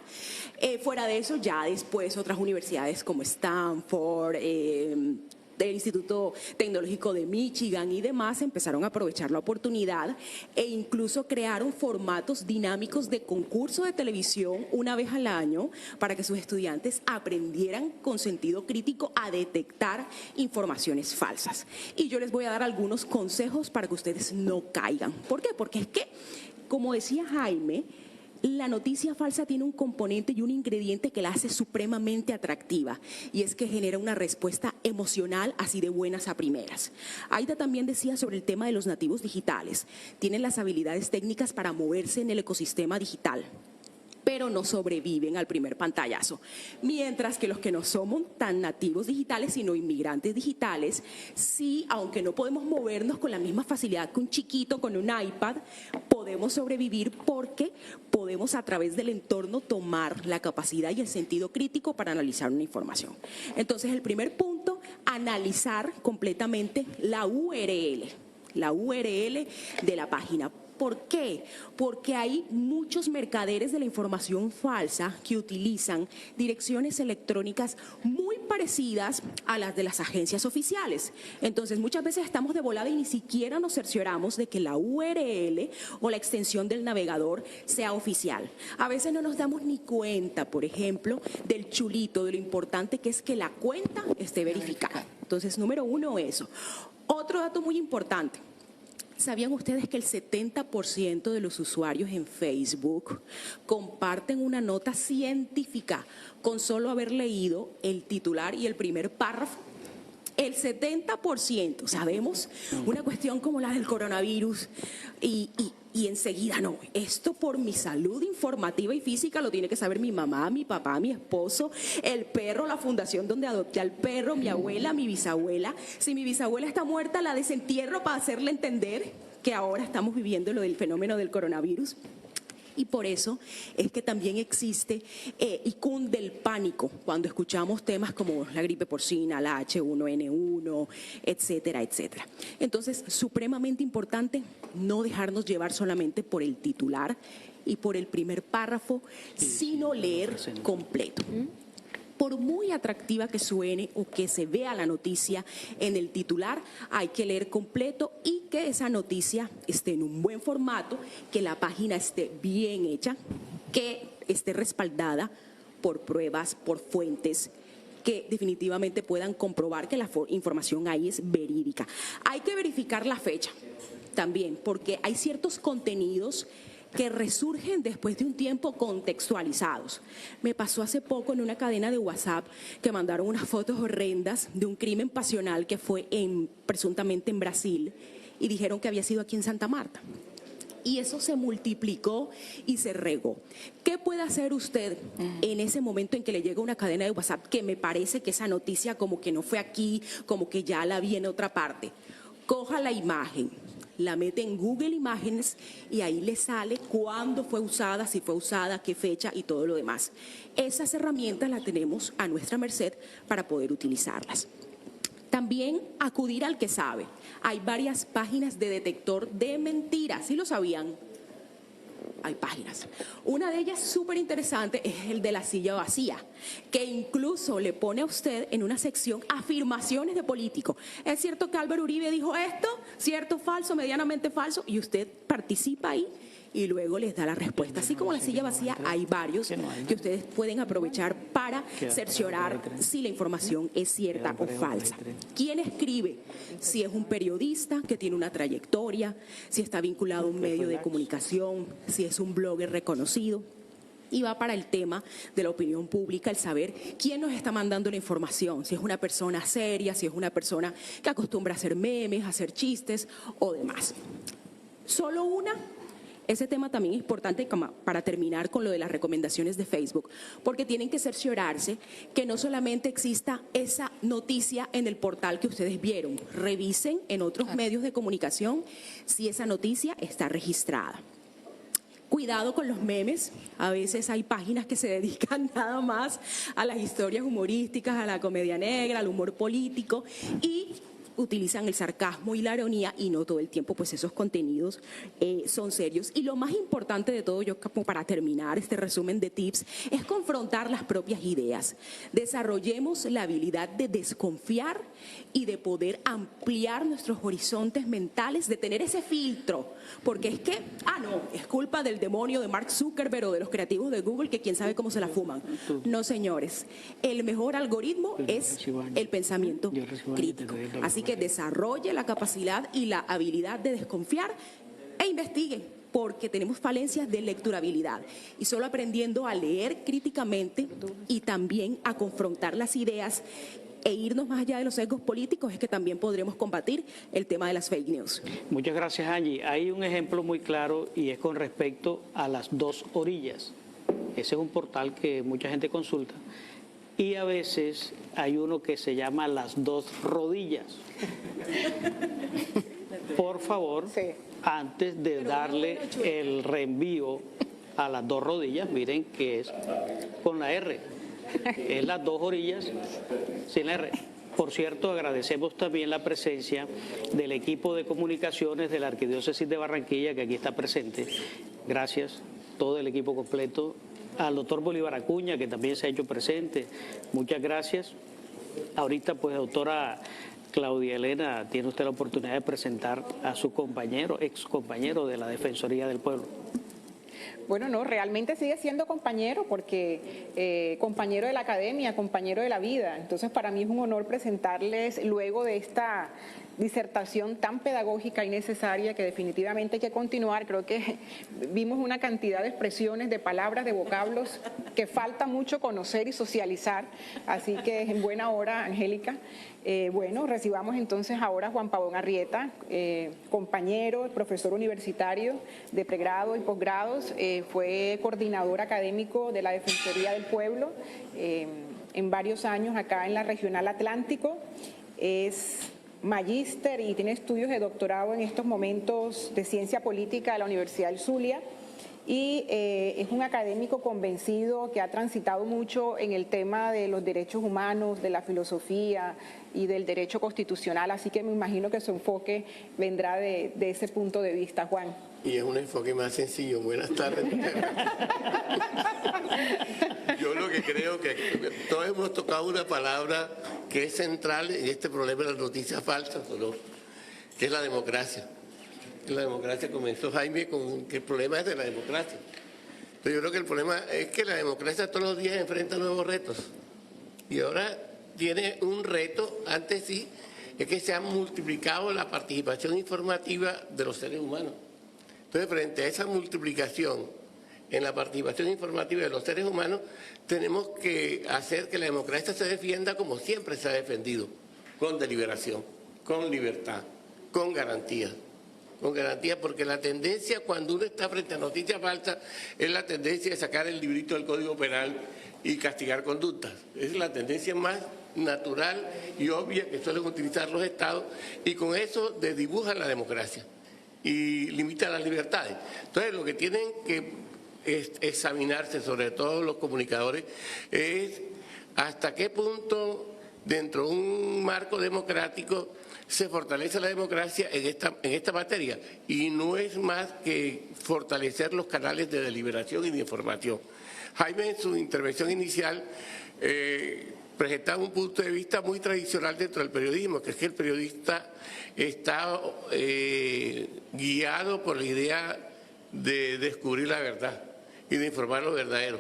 Fuera de eso, ya después otras universidades como Stanford, del Instituto Tecnológico de Michigan y demás empezaron a aprovechar la oportunidad e incluso crearon formatos dinámicos de concurso de televisión una vez al año para que sus estudiantes aprendieran con sentido crítico a detectar informaciones falsas. Y yo les voy a dar algunos consejos para que ustedes no caigan. ¿Por qué? Porque es que, como decía Jaime, la noticia falsa tiene un componente y un ingrediente que la hace supremamente atractiva, y es que genera una respuesta emocional así de buenas a primeras. Aida también decía sobre el tema de los nativos digitales. Tienen las habilidades técnicas para moverse en el ecosistema digital, pero no sobreviven al primer pantallazo. Mientras que los que no somos tan nativos digitales, sino inmigrantes digitales, sí, aunque no podemos movernos con la misma facilidad que un chiquito con un iPad, podemos sobrevivir porque podemos a través del entorno tomar la capacidad y el sentido crítico para analizar una información. Entonces, el primer punto, analizar completamente la URL de la página. ¿Por qué? Porque hay muchos mercaderes de la información falsa que utilizan direcciones electrónicas muy parecidas a las de las agencias oficiales. Entonces, muchas veces estamos de volada y ni siquiera nos cercioramos de que la URL o la extensión del navegador sea oficial. A veces no nos damos ni cuenta, por ejemplo, del chulito, de lo importante que es que la cuenta esté verificada. Entonces, número uno, eso. Otro dato muy importante. ¿Sabían ustedes que el 70% de los usuarios en Facebook comparten una nota científica con solo haber leído el titular y el primer párrafo? El 70%, ¿sabemos? Una cuestión como la del coronavirus y enseguida, no, esto por mi salud informativa y física lo tiene que saber mi mamá, mi papá, mi esposo, el perro, la fundación donde adopté al perro, mi abuela, mi bisabuela. Si mi bisabuela está muerta, la desentierro para hacerle entender que ahora estamos viviendo lo del fenómeno del coronavirus. Y por eso es que también existe y cunde el pánico cuando escuchamos temas como la gripe porcina, la H1N1, etcétera, etcétera. Entonces, supremamente importante no dejarnos llevar solamente por el titular y por el primer párrafo, sino leer completo. Por muy atractiva que suene o que se vea la noticia en el titular, hay que leer completo y que esa noticia esté en un buen formato, que la página esté bien hecha, que esté respaldada por pruebas, por fuentes que definitivamente puedan comprobar que la información ahí es verídica. Hay que verificar la fecha también, porque hay ciertos contenidos que resurgen después de un tiempo contextualizados. Me pasó hace poco en una cadena de WhatsApp que mandaron unas fotos horrendas de un crimen pasional que fue presuntamente en Brasil y dijeron que había sido aquí en Santa Marta. Y eso se multiplicó y se regó. ¿Qué puede hacer usted en ese momento en que le llega una cadena de WhatsApp que me parece que esa noticia como que no fue aquí, como que ya la vi en otra parte? Coja la imagen, la mete en Google Imágenes y ahí le sale cuándo fue usada, si fue usada, qué fecha y todo lo demás. Esas herramientas las tenemos a nuestra merced para poder utilizarlas. También acudir al que sabe. Hay varias páginas de detector de mentiras, ¿sí lo sabían? Hay páginas. Una de ellas súper interesante es el de la silla vacía, que incluso le pone a usted en una sección afirmaciones de político. ¿Es cierto que Álvaro Uribe dijo esto? ¿Cierto, falso, medianamente falso? Y usted participa ahí y luego les da la respuesta. Así como la silla vacía, hay varios que ustedes pueden aprovechar para cerciorar si la información es cierta o falsa. ¿Quién escribe? Si es un periodista que tiene una trayectoria, si está vinculado a un medio de comunicación, si es un blogger reconocido. Y va para el tema de la opinión pública, el saber quién nos está mandando la información, si es una persona seria, si es una persona que acostumbra a hacer memes, a hacer chistes o demás. Solo una. Ese tema también es importante para terminar con lo de las recomendaciones de Facebook, porque tienen que cerciorarse que no solamente exista esa noticia en el portal que ustedes vieron, revisen en otros medios de comunicación si esa noticia está registrada. Cuidado con los memes, a veces hay páginas que se dedican nada más a las historias humorísticas, a la comedia negra, al humor político y utilizan el sarcasmo y la ironía y no todo el tiempo pues esos contenidos son serios. Y lo más importante de todo, yo como para terminar este resumen de tips, es confrontar las propias ideas. Desarrollemos la habilidad de desconfiar y de poder ampliar nuestros horizontes mentales, de tener ese filtro, porque es que, no, es culpa del demonio de Mark Zuckerberg o de los creativos de Google que quién sabe cómo se la fuman. No, señores, el mejor algoritmo es el pensamiento crítico. Así que desarrolle la capacidad y la habilidad de desconfiar e investigue, porque tenemos falencias de lecturabilidad. Y solo aprendiendo a leer críticamente y también a confrontar las ideas e irnos más allá de los sesgos políticos es que también podremos combatir el tema de las fake news. Muchas gracias, Angie. Hay un ejemplo muy claro y es con respecto a las dos orillas. Ese es un portal que mucha gente consulta. Y a veces hay uno que se llama las dos rodillas. Por favor, antes de darle el reenvío a las dos rodillas, miren que es con la R. Es las dos orillas sin la R. Por cierto, agradecemos también la presencia del equipo de comunicaciones de la Arquidiócesis de Barranquilla, que aquí está presente. Gracias, todo el equipo completo. Al doctor Bolívar Acuña, que también se ha hecho presente. Muchas gracias. Ahorita, pues, doctora Claudia Elena, tiene usted la oportunidad de presentar a su compañero, ex compañero de la Defensoría del Pueblo. Bueno, no, realmente sigue siendo compañero porque compañero de la academia, compañero de la vida. Entonces, para mí es un honor presentarles luego de esta disertación tan pedagógica y necesaria que definitivamente hay que continuar. Creo que vimos una cantidad de expresiones, de palabras, de vocablos que falta mucho conocer y socializar. Así que es en buena hora, Angélica. Bueno, recibamos entonces ahora a Juan Pabón Arrieta, compañero, profesor universitario de pregrado y posgrados, fue coordinador académico de la Defensoría del Pueblo en varios años acá en la Regional Atlántico, es magíster y tiene estudios de doctorado en estos momentos de ciencia política de la Universidad del Zulia. Y es un académico convencido que ha transitado mucho en el tema de los derechos humanos, de la filosofía y del derecho constitucional, así que me imagino que su enfoque vendrá de ese punto de vista. Juan. y es un enfoque más sencillo. Buenas tardes. Yo lo que creo que todos hemos tocado una palabra que es central en este problema de las noticias falsas, ¿no? Que es la democracia. La democracia comenzó, Jaime, con que el problema es de la democracia. Pero yo creo que el problema es que la democracia todos los días enfrenta nuevos retos. Y ahora tiene un reto, antes sí, es que se ha multiplicado la participación informativa de los seres humanos. Entonces, frente a esa multiplicación en la participación informativa de los seres humanos, tenemos que hacer que la democracia se defienda como siempre se ha defendido, con deliberación, con libertad, con garantías. Con garantía, porque la tendencia cuando uno está frente a noticias falsas es la tendencia de sacar el librito del Código Penal y castigar conductas. Esa es la tendencia más natural y obvia que suelen utilizar los estados, y con eso desdibujan la democracia y limitan las libertades. Entonces, lo que tienen que examinarse, sobre todo los comunicadores, es hasta qué punto dentro de un marco democrático se fortalece la democracia en esta materia, y no es más que fortalecer los canales de deliberación y de información. Jaime, en su intervención inicial, presentaba un punto de vista muy tradicional dentro del periodismo, que es que el periodista está guiado por la idea de descubrir la verdad y de informar lo verdadero.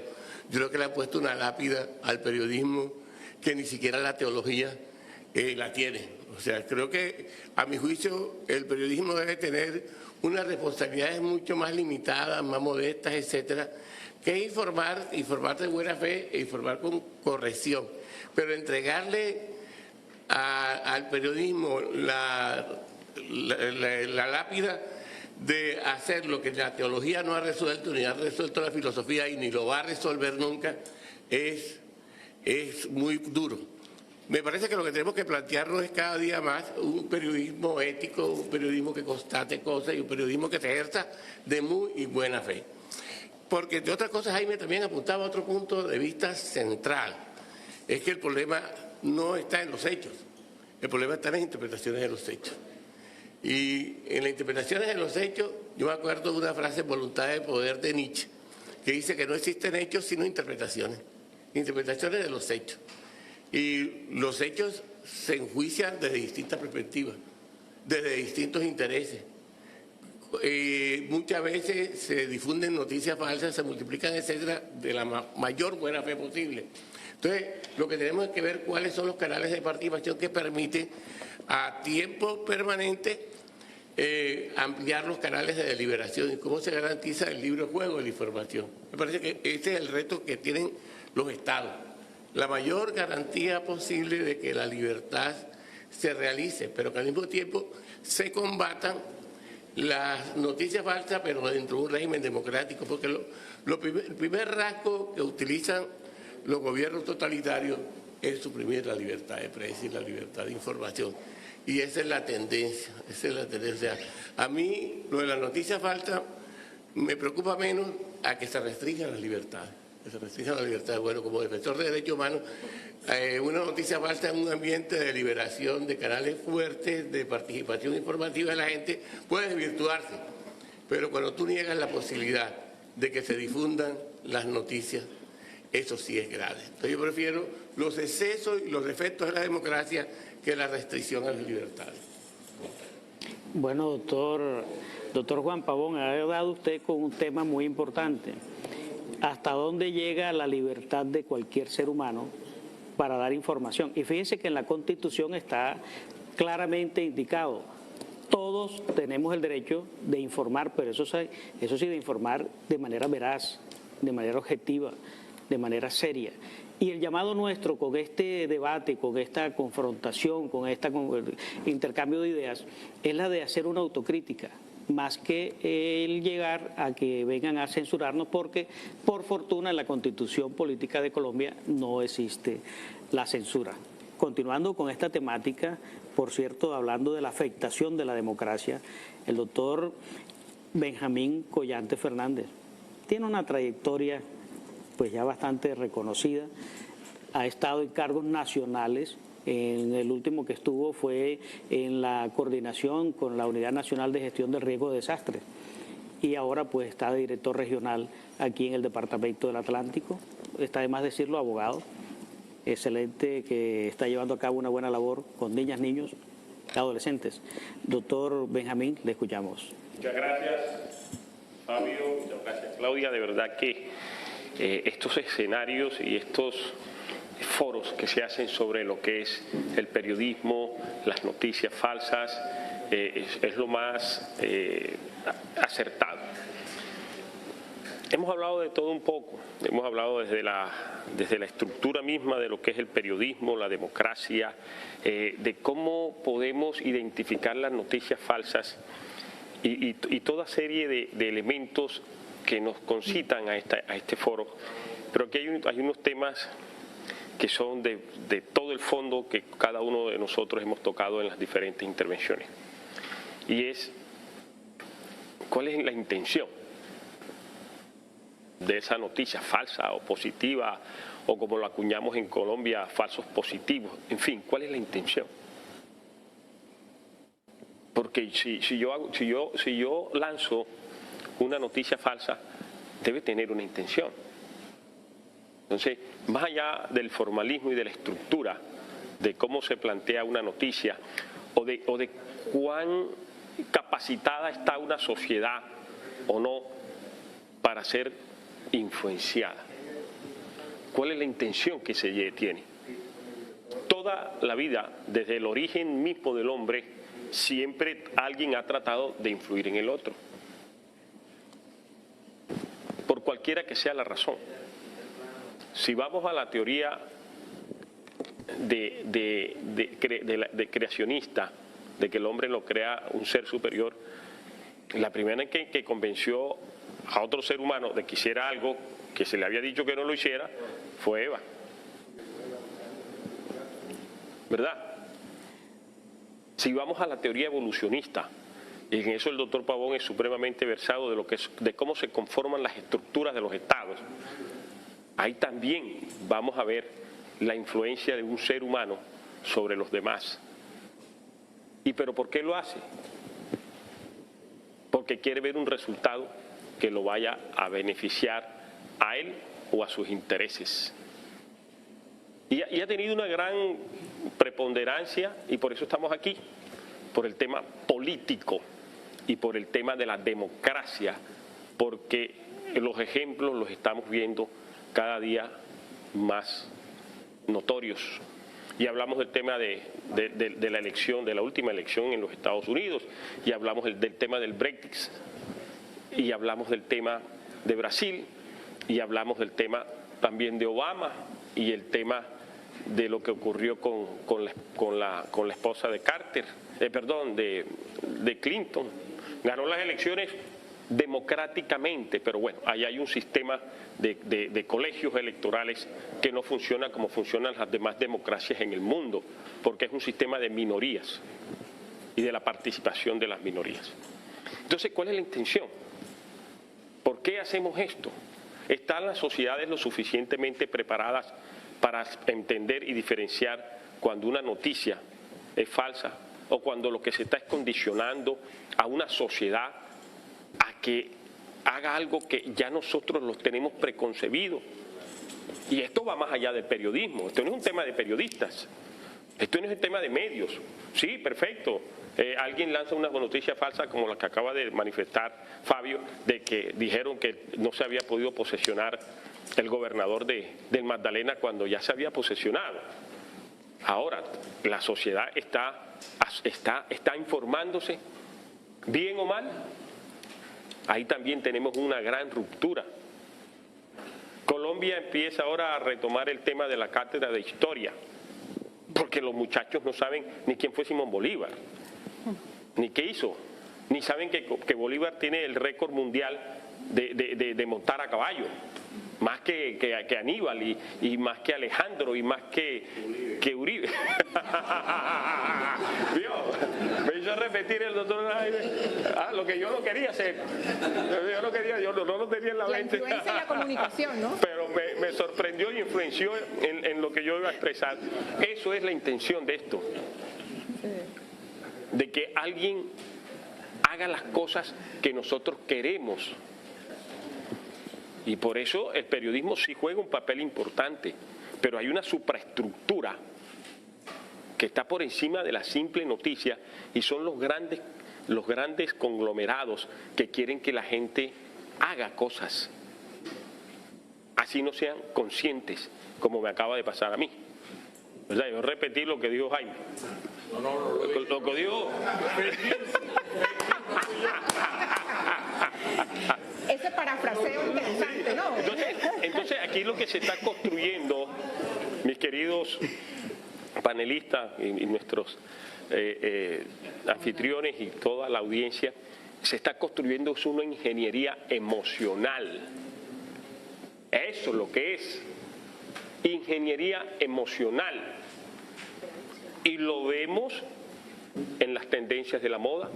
Yo creo que le han puesto una lápida al periodismo que ni siquiera la teología la tiene. O sea, creo que, a mi juicio, el periodismo debe tener unas responsabilidades mucho más limitadas, más modestas, etcétera, que informar de buena fe e informar con corrección. Pero entregarle al periodismo la lápida de hacer lo que la teología no ha resuelto, ni ha resuelto la filosofía y ni lo va a resolver nunca, es muy duro. Me parece que lo que tenemos que plantearnos es cada día más un periodismo ético, un periodismo que constate cosas y un periodismo que se ejerza de muy buena fe. Porque, de otras cosas, Jaime también apuntaba a otro punto de vista central. Es que el problema no está en los hechos, el problema está en las interpretaciones de los hechos. Y en las interpretaciones de los hechos, yo me acuerdo de una frase, Voluntad de Poder, de Nietzsche, que dice que no existen hechos sino interpretaciones de los hechos. Y los hechos se enjuician desde distintas perspectivas, desde distintos intereses. Muchas veces se difunden noticias falsas, se multiplican, etcétera, de la mayor buena fe posible. Entonces, lo que tenemos es que ver cuáles son los canales de participación que permiten a tiempo permanente ampliar los canales de deliberación y cómo se garantiza el libre juego de la información. Me parece que ese es el reto que tienen los estados. La mayor garantía posible de que la libertad se realice, pero que al mismo tiempo se combatan las noticias falsas, pero dentro de un régimen democrático, porque el primer rasgo que utilizan los gobiernos totalitarios es suprimir la libertad de prensa y la libertad de información. Y esa es la tendencia, A mí, lo de las noticias falsas me preocupa menos a que se restrinjan las libertades. Bueno, como defensor de derechos humanos, una noticia falsa en un ambiente de deliberación, de canales fuertes, de participación informativa de la gente, puede desvirtuarse. Pero cuando tú niegas la posibilidad de que se difundan las noticias, eso sí es grave. Entonces yo prefiero los excesos y los defectos de la democracia que la restricción a las libertades. Bueno, doctor Juan Pavón, ha dado usted con un tema muy importante. ¿Hasta dónde llega la libertad de cualquier ser humano para dar información? Y fíjense que en la Constitución está claramente indicado, todos tenemos el derecho de informar, pero eso sí, de informar de manera veraz, de manera objetiva, de manera seria. Y el llamado nuestro con este debate, con esta confrontación, con este intercambio de ideas, es la de hacer una autocrítica, más que el llegar a que vengan a censurarnos, porque por fortuna en la Constitución Política de Colombia no existe la censura. Continuando con esta temática, por cierto, hablando de la afectación de la democracia, el doctor Benjamín Collante Fernández tiene una trayectoria pues ya bastante reconocida, ha estado en cargos nacionales. En el último que estuvo fue en la coordinación con la Unidad Nacional de Gestión del Riesgo de Desastres. y ahora pues está de director regional aquí en el Departamento del Atlántico. Está de más decirlo, abogado, excelente, que está llevando a cabo una buena labor con niñas, niños, adolescentes. Doctor Benjamín, le escuchamos. Muchas gracias, Fabio. Muchas gracias, Claudia. De verdad que estos escenarios y estos foros que se hacen sobre lo que es el periodismo, las noticias falsas, es lo más acertado. Hemos hablado de todo un poco, hemos hablado desde la estructura misma de lo que es el periodismo, la democracia, de cómo podemos identificar las noticias falsas y toda serie de elementos que nos concitan a este foro. Pero aquí hay unos temas que son de todo el fondo que cada uno de nosotros hemos tocado en las diferentes intervenciones. Y es, ¿cuál es la intención de esa noticia falsa o positiva, o como lo acuñamos en Colombia, falsos positivos? En fin, ¿cuál es la intención? Porque si yo lanzo una noticia falsa, debe tener una intención. Entonces, más allá del formalismo y de la estructura de cómo se plantea una noticia o de cuán capacitada está una sociedad o no para ser influenciada, ¿cuál es la intención que se tiene? Toda la vida, desde el origen mismo del hombre, siempre alguien ha tratado de influir en el otro, por cualquiera que sea la razón. Si vamos a la teoría de creacionista, de que el hombre lo crea un ser superior, la primera que convenció a otro ser humano de que hiciera algo que se le había dicho que no lo hiciera fue Eva, ¿verdad? Si vamos a la teoría evolucionista, y en eso el doctor Pavón es supremamente versado de cómo se conforman las estructuras de los estados, ahí también vamos a ver la influencia de un ser humano sobre los demás. ¿Pero por qué lo hace? Porque quiere ver un resultado que lo vaya a beneficiar a él o a sus intereses. Y ha tenido una gran preponderancia, y por eso estamos aquí, por el tema político y por el tema de la democracia, porque los ejemplos los estamos viendo cada día más notorios. Y hablamos del tema de la elección, de la última elección en los Estados Unidos, y hablamos del tema del Brexit, y hablamos del tema de Brasil, y hablamos del tema también de Obama, y el tema de lo que ocurrió con la esposa de Carter, de Clinton. Ganó las elecciones democráticamente, pero bueno, ahí hay un sistema de colegios electorales que no funciona como funcionan las demás democracias en el mundo, porque es un sistema de minorías y de la participación de las minorías. Entonces, ¿cuál es la intención? ¿Por qué hacemos esto? ¿Están las sociedades lo suficientemente preparadas para entender y diferenciar cuando una noticia es falsa o cuando lo que se está es condicionando a una sociedad a que haga algo que ya nosotros los tenemos preconcebido? Y esto va más allá del periodismo, esto no es un tema de periodistas, esto no es un tema de medios. Sí, perfecto, alguien lanza una noticia falsa como la que acaba de manifestar Fabio, de que dijeron que no se había podido posesionar el gobernador del Magdalena cuando ya se había posesionado. Ahora, la sociedad está informándose, bien o mal. Ahí también tenemos una gran ruptura. Colombia empieza ahora a retomar el tema de la cátedra de historia, porque los muchachos no saben ni quién fue Simón Bolívar, ni qué hizo, ni saben que Bolívar tiene el récord mundial de montar a caballo, más que Aníbal y más que Alejandro y más que Uribe. Me hizo repetir el doctor lo que yo no quería hacer. Yo no lo tenía en la mente. La influencia y la comunicación, ¿no? Pero me sorprendió y influenció en lo que yo iba a expresar. Eso es la intención de esto. De que alguien haga las cosas que nosotros queremos. Y por eso el periodismo sí juega un papel importante, pero hay una supraestructura que está por encima de la simple noticia y son los grandes conglomerados que quieren que la gente haga cosas, así no sean conscientes, como me acaba de pasar a mí. O sea, yo repetir lo que dijo Jaime. Lo que dijo... Ese parafraseo interesante, ¿no? Entonces, aquí lo que se está construyendo, mis queridos panelistas y nuestros anfitriones y toda la audiencia, se está construyendo es una ingeniería emocional. Eso es lo que es, ingeniería emocional. Y lo vemos en las tendencias de la moda,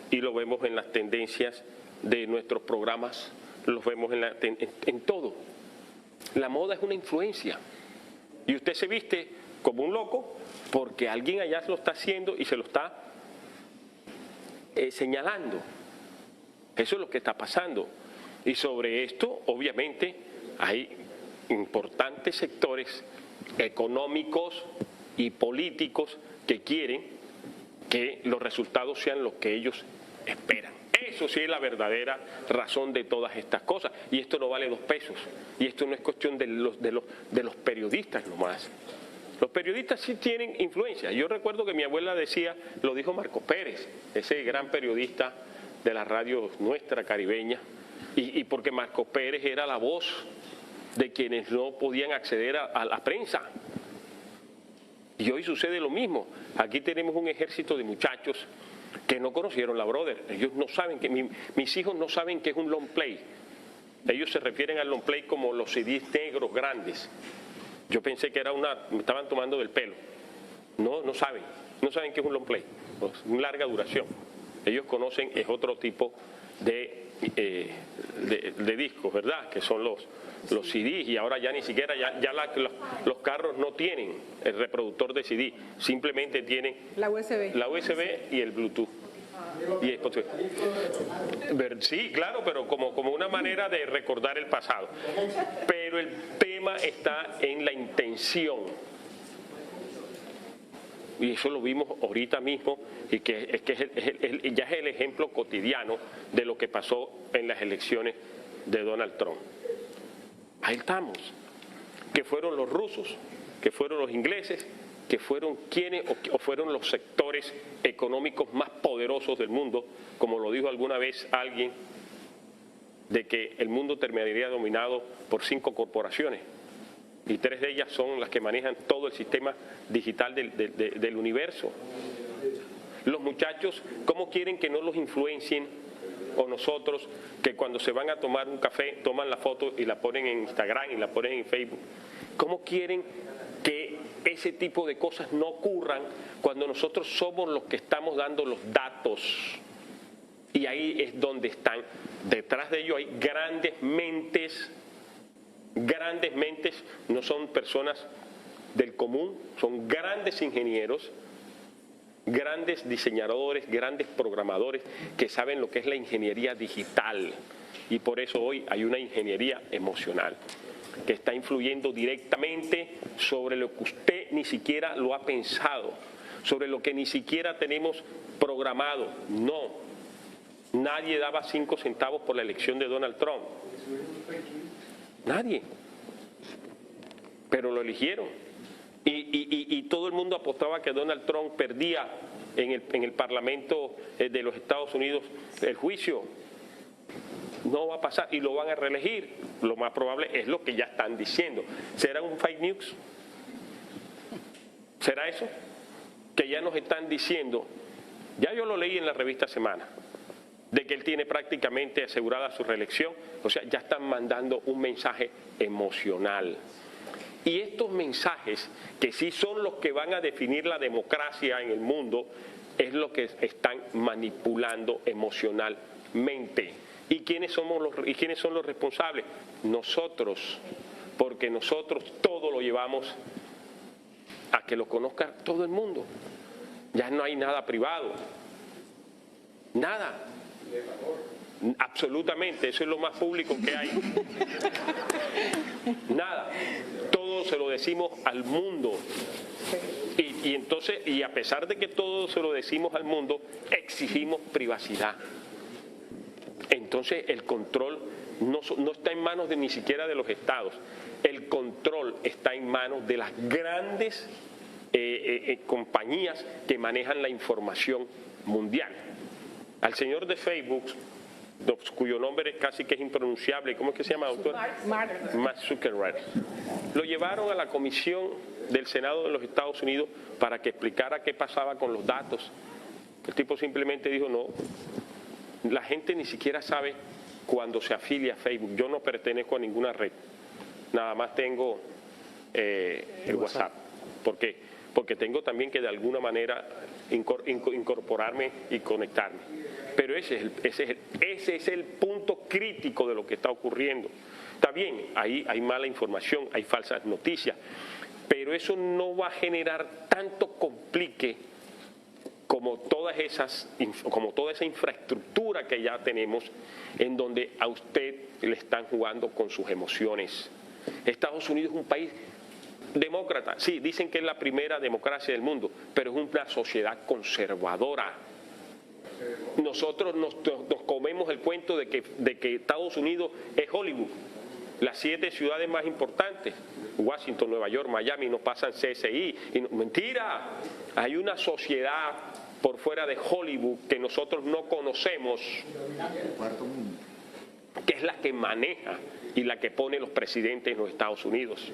y lo vemos en las tendencias de nuestros programas, los vemos en todo. La moda es una influencia. Y usted se viste como un loco porque alguien allá lo está haciendo y se lo está señalando. Eso es lo que está pasando. Y sobre esto, obviamente, hay importantes sectores económicos y políticos que quieren que los resultados sean los que ellos esperan. Eso sí es la verdadera razón de todas estas cosas. Y esto no vale 2 pesos. Y esto no es cuestión de los periodistas nomás. Los periodistas sí tienen influencia. Yo recuerdo que mi abuela decía, lo dijo Marcos Pérez, ese gran periodista de la radio nuestra caribeña, y porque Marcos Pérez era la voz de quienes no podían acceder a la prensa. Y hoy sucede lo mismo. Aquí tenemos un ejército de muchachos que no conocieron la Brother. Ellos no saben mis hijos no saben qué es un long play. Ellos se refieren al long play como los CDs negros grandes. Yo pensé que era me estaban tomando del pelo. No saben qué es un long play, una larga duración. Ellos conocen, es otro tipo de discos, ¿verdad? Que son los CDs, y ahora ya ni siquiera, los carros no tienen el reproductor de CD, simplemente tienen la USB y el Bluetooth. Sí, claro, pero como una manera de recordar el pasado. Pero el tema está en la intención. Y eso lo vimos ahorita mismo, y que ya es el ejemplo cotidiano de lo que pasó en las elecciones de Donald Trump. Ahí estamos. Que fueron los rusos, que fueron los ingleses, que fueron quienes o fueron los sectores económicos más poderosos del mundo, como lo dijo alguna vez alguien, de que el mundo terminaría dominado por 5 corporaciones, y 3 de ellas son las que manejan todo el sistema digital del universo. Los muchachos, ¿cómo quieren que no los influencien? O nosotros, que cuando se van a tomar un café, toman la foto y la ponen en Instagram y la ponen en Facebook. ¿Cómo quieren que ese tipo de cosas no ocurran cuando nosotros somos los que estamos dando los datos? Y ahí es donde están. Detrás de ello hay grandes mentes, no son personas del común, son grandes ingenieros, grandes diseñadores, grandes programadores que saben lo que es la ingeniería digital. Y por eso hoy hay una ingeniería emocional que está influyendo directamente sobre lo que usted ni siquiera lo ha pensado, sobre lo que ni siquiera tenemos programado. No, nadie daba 5 centavos por la elección de Donald Trump. Nadie. Pero lo eligieron. Y todo el mundo apostaba que Donald Trump perdía en el Parlamento de los Estados Unidos el juicio. No va a pasar y lo van a reelegir. Lo más probable es lo que ya están diciendo. ¿Será un fake news? ¿Será eso? Que ya nos están diciendo, ya yo lo leí en la revista Semana, de que él tiene prácticamente asegurada su reelección. O sea, ya están mandando un mensaje emocional. Y estos mensajes, que sí son los que van a definir la democracia en el mundo, es lo que están manipulando emocionalmente. ¿Y quiénes son los responsables? Nosotros, porque nosotros todo lo llevamos a que lo conozca todo el mundo. Ya no hay nada privado. Nada. Absolutamente, eso es lo más público que hay. Nada. Todo se lo decimos al mundo. Y entonces, y a pesar de que todo se lo decimos al mundo, exigimos privacidad. Entonces el control no está en manos de ni siquiera de los estados. El control está en manos de las grandes compañías que manejan la información mundial. Al señor de Facebook, cuyo nombre casi que es impronunciable, ¿cómo es que se llama, doctor? Mark Zuckerberg. Lo llevaron a la comisión del Senado de los Estados Unidos para que explicara qué pasaba con los datos. El tipo simplemente dijo, no, la gente ni siquiera sabe cuando se afilia a Facebook. Yo no pertenezco a ninguna red, nada más tengo el WhatsApp. ¿Por qué? Porque tengo también que de alguna manera incorporarme y conectarme. Pero ese es el punto crítico de lo que está ocurriendo. Está bien, ahí hay mala información, hay falsas noticias, pero eso no va a generar tanto complique como toda esa infraestructura que ya tenemos, en donde a usted le están jugando con sus emociones. Estados Unidos es un país demócrata, sí, dicen que es la primera democracia del mundo, pero es una sociedad conservadora. Nosotros nos comemos el cuento de que Estados Unidos es Hollywood. Las 7 ciudades más importantes, Washington, Nueva York, Miami, no pasan CSI. Mentira, hay una sociedad por fuera de Hollywood que nosotros no conocemos, que es la que maneja y la que pone los presidentes en los Estados Unidos.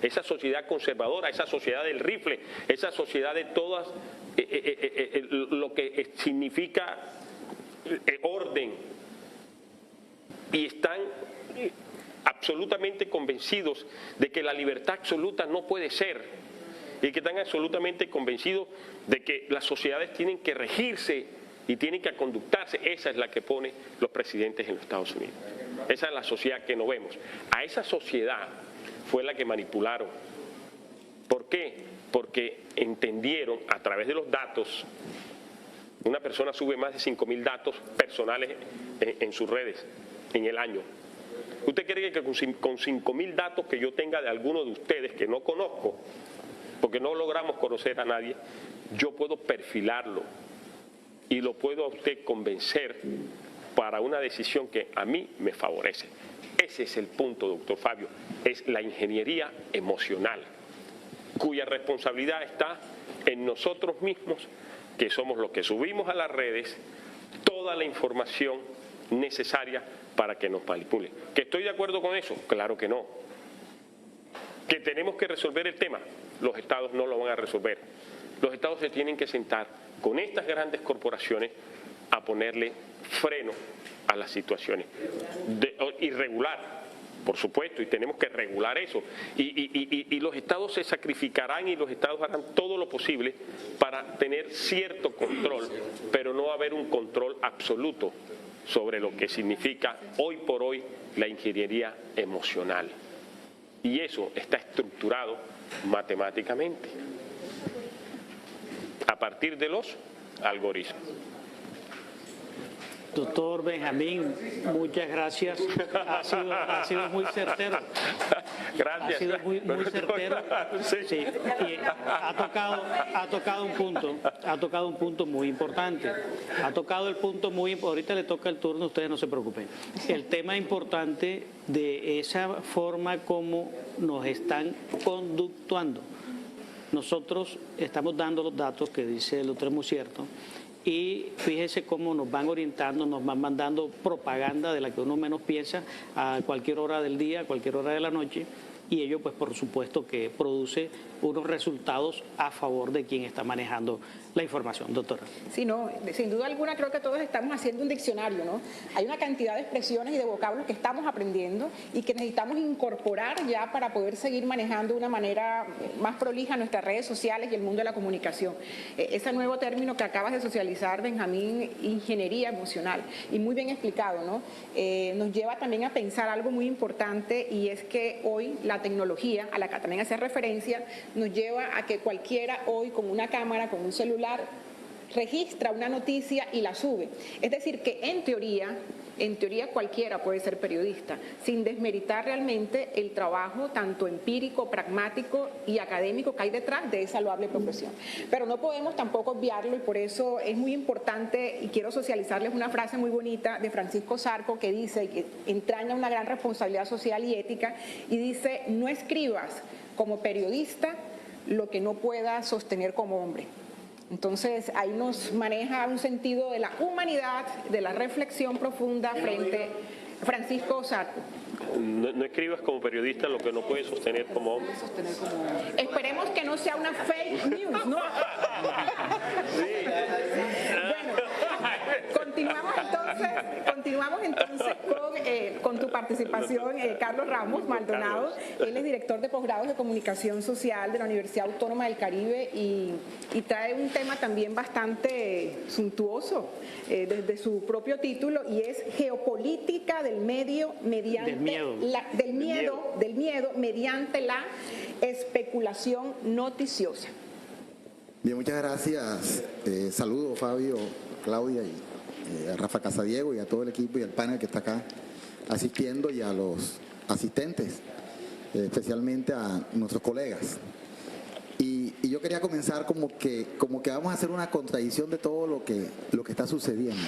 Esa sociedad conservadora, esa sociedad del rifle, esa sociedad de todas lo que significa orden, y están absolutamente convencidos de que la libertad absoluta no puede ser, y que están absolutamente convencidos de que las sociedades tienen que regirse y tienen que conductarse. Esa es la que pone los presidentes en los Estados Unidos. Esa es la sociedad que no vemos. A esa sociedad fue la que manipularon. ¿Por qué? Porque entendieron a través de los datos. Una persona sube más de 5.000 datos personales en sus redes en el año. ¿Usted cree que con 5.000 datos que yo tenga de alguno de ustedes que no conozco, porque no logramos conocer a nadie, yo puedo perfilarlo y lo puedo a usted convencer para una decisión que a mí me favorece? Ese es el punto, doctor Fabio, es la ingeniería emocional, cuya responsabilidad está en nosotros mismos, que somos los que subimos a las redes toda la información necesaria para que nos manipulen. ¿Que estoy de acuerdo con eso? Claro que no. ¿Que tenemos que resolver el tema? Los estados no lo van a resolver. Los estados se tienen que sentar con estas grandes corporaciones a ponerle freno a las situaciones. Y regular, por supuesto, y tenemos que regular eso. Y los estados se sacrificarán y los estados harán todo lo posible para tener cierto control, pero no haber un control absoluto sobre lo que significa hoy por hoy la ingeniería emocional. Y eso está estructurado matemáticamente a partir de los algoritmos. Doctor Benjamín, muchas gracias. Ha sido muy certero. Gracias. Ha sido muy certero. Sí. Y ha tocado un punto muy importante. Ahorita le toca el turno, ustedes no se preocupen. El tema importante de esa forma como nos están conductuando. Nosotros estamos dando los datos que dice el doctor, es muy cierto. Y fíjese cómo nos van orientando, nos van mandando propaganda de la que uno menos piensa a cualquier hora del día, a cualquier hora de la noche, y ello pues por supuesto que produce unos resultados a favor de quien está manejando la información. Doctora. Sí, no, sin duda alguna creo que todos estamos haciendo un diccionario, ¿no? Hay una cantidad de expresiones y de vocablos que estamos aprendiendo y que necesitamos incorporar ya para poder seguir manejando de una manera más prolija nuestras redes sociales y el mundo de la comunicación. Ese nuevo término que acabas de socializar, Benjamín, ingeniería emocional, y muy bien explicado, ¿no? Nos lleva también a pensar algo muy importante, y es que hoy la tecnología, a la que también hace referencia, nos lleva a que cualquiera hoy con una cámara, con un celular, registra una noticia y la sube. Es decir, que en teoría cualquiera puede ser periodista, sin desmeritar realmente el trabajo tanto empírico, pragmático y académico que hay detrás de esa loable profesión. Pero no podemos tampoco obviarlo, y por eso es muy importante, y quiero socializarles una frase muy bonita de Francisco Zarco que dice, que entraña una gran responsabilidad social y ética, y dice: no escribas como periodista lo que no puedas sostener como hombre. Entonces, ahí nos maneja un sentido de la humanidad, de la reflexión profunda frente a Francisco Zarco. No escribas como periodista lo que no puedes sostener como hombre. Esperemos que no sea una fake news, ¿no? Bueno, continuamos entonces con tu participación, Carlos Ramos Maldonado. Él es director de posgrados de comunicación social de la Universidad Autónoma del Caribe y trae un tema también bastante suntuoso desde su propio título, y es geopolítica del medio mediante del miedo mediante la especulación noticiosa. Bien, muchas gracias. Saludos, Fabio, Claudia y a Rafa Casadiego y a todo el equipo y al panel que está acá asistiendo, y a los asistentes, especialmente a nuestros colegas. Y yo quería comenzar como que vamos a hacer una contradicción de todo lo que está sucediendo.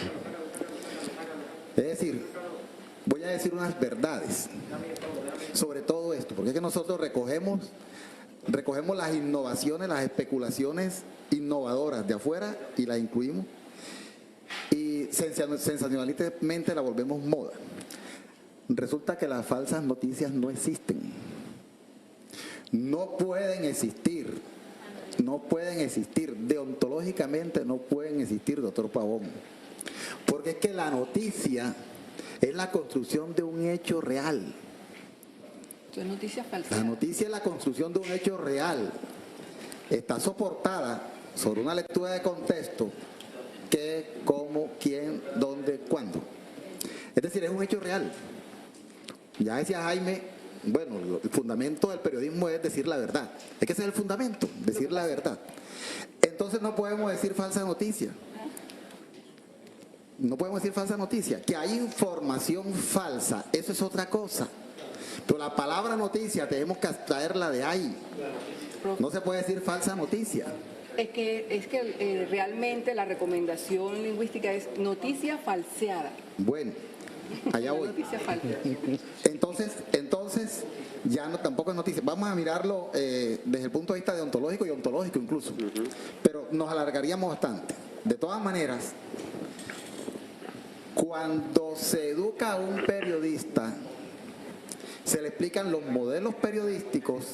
Es decir, voy a decir unas verdades sobre todo esto, porque es que nosotros recogemos las innovaciones, las especulaciones innovadoras de afuera y las incluimos, y sensacionalmente la volvemos moda. Resulta que las falsas noticias no existen. No pueden existir, deontológicamente no pueden existir, doctor Pavón, porque es que la noticia es la construcción de un hecho real. Esto es noticia falsa. La noticia es la construcción de un hecho real. Está soportada sobre una lectura de contexto: qué, cómo, quién, dónde, cuándo. Es decir, es un hecho real. Ya decía Jaime, bueno, el fundamento del periodismo es decir la verdad. Es que ese es el fundamento, decir la verdad. Entonces no podemos decir falsa noticia. No podemos decir falsa noticia. Que hay información falsa, eso es otra cosa. Pero la palabra noticia tenemos que extraerla de ahí. No se puede decir falsa noticia. Es que realmente la recomendación lingüística es noticia falseada. Bueno, allá voy. Noticia falsa. Entonces ya no, tampoco es noticia. Vamos a mirarlo desde el punto de vista deontológico y ontológico incluso. Pero nos alargaríamos bastante. De todas maneras, cuando se educa a un periodista, se le explican los modelos periodísticos,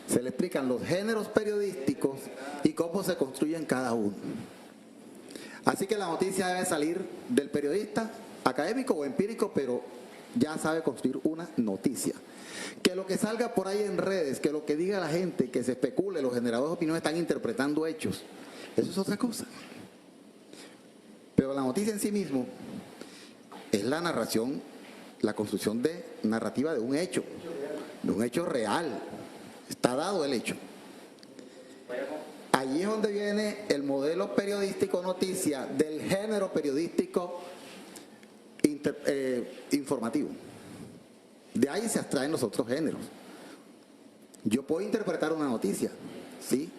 se le explican los géneros periodísticos y cómo se construyen cada uno. Así que la noticia debe salir del periodista, académico o empírico, pero ya sabe construir una noticia. Que lo que salga por ahí en redes, que lo que diga la gente, que se especule, los generadores de opinión están interpretando hechos, eso es otra cosa. Pero la noticia en sí mismo es la narración, la construcción de narrativa de un hecho real. Está dado el hecho. Allí es donde viene el modelo periodístico noticia del género periodístico informativo. De ahí se abstraen los otros géneros. Yo puedo interpretar una noticia, ¿sí?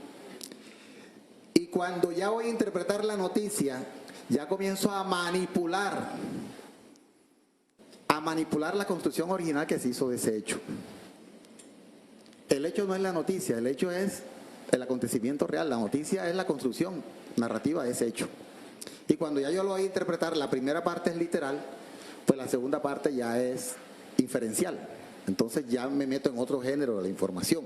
Y cuando ya voy a interpretar la noticia, ya comienzo a manipular la construcción original que se hizo de ese hecho. El hecho no es la noticia, el hecho es el acontecimiento real. La noticia es la construcción narrativa de ese hecho. Y cuando ya yo lo voy a interpretar, la primera parte es literal, pues la segunda parte ya es inferencial. Entonces ya me meto en otro género de la información.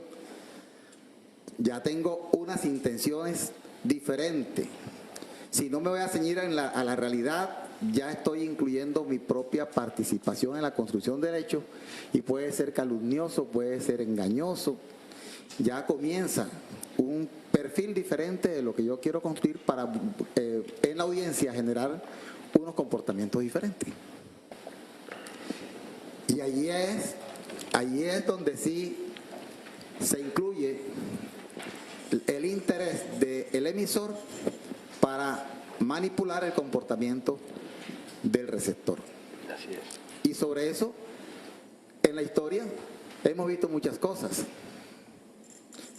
Ya tengo unas intenciones diferentes. Si no me voy a ceñir a la realidad, ya estoy incluyendo mi propia participación en la construcción del hecho, y puede ser calumnioso, puede ser engañoso. Ya comienza un perfil diferente de lo que yo quiero construir para en la audiencia generar unos comportamientos diferentes. Y allí es donde sí se incluye el interés del emisor para manipular el comportamiento del receptor. Así es. Y sobre eso, en la historia, hemos visto muchas cosas.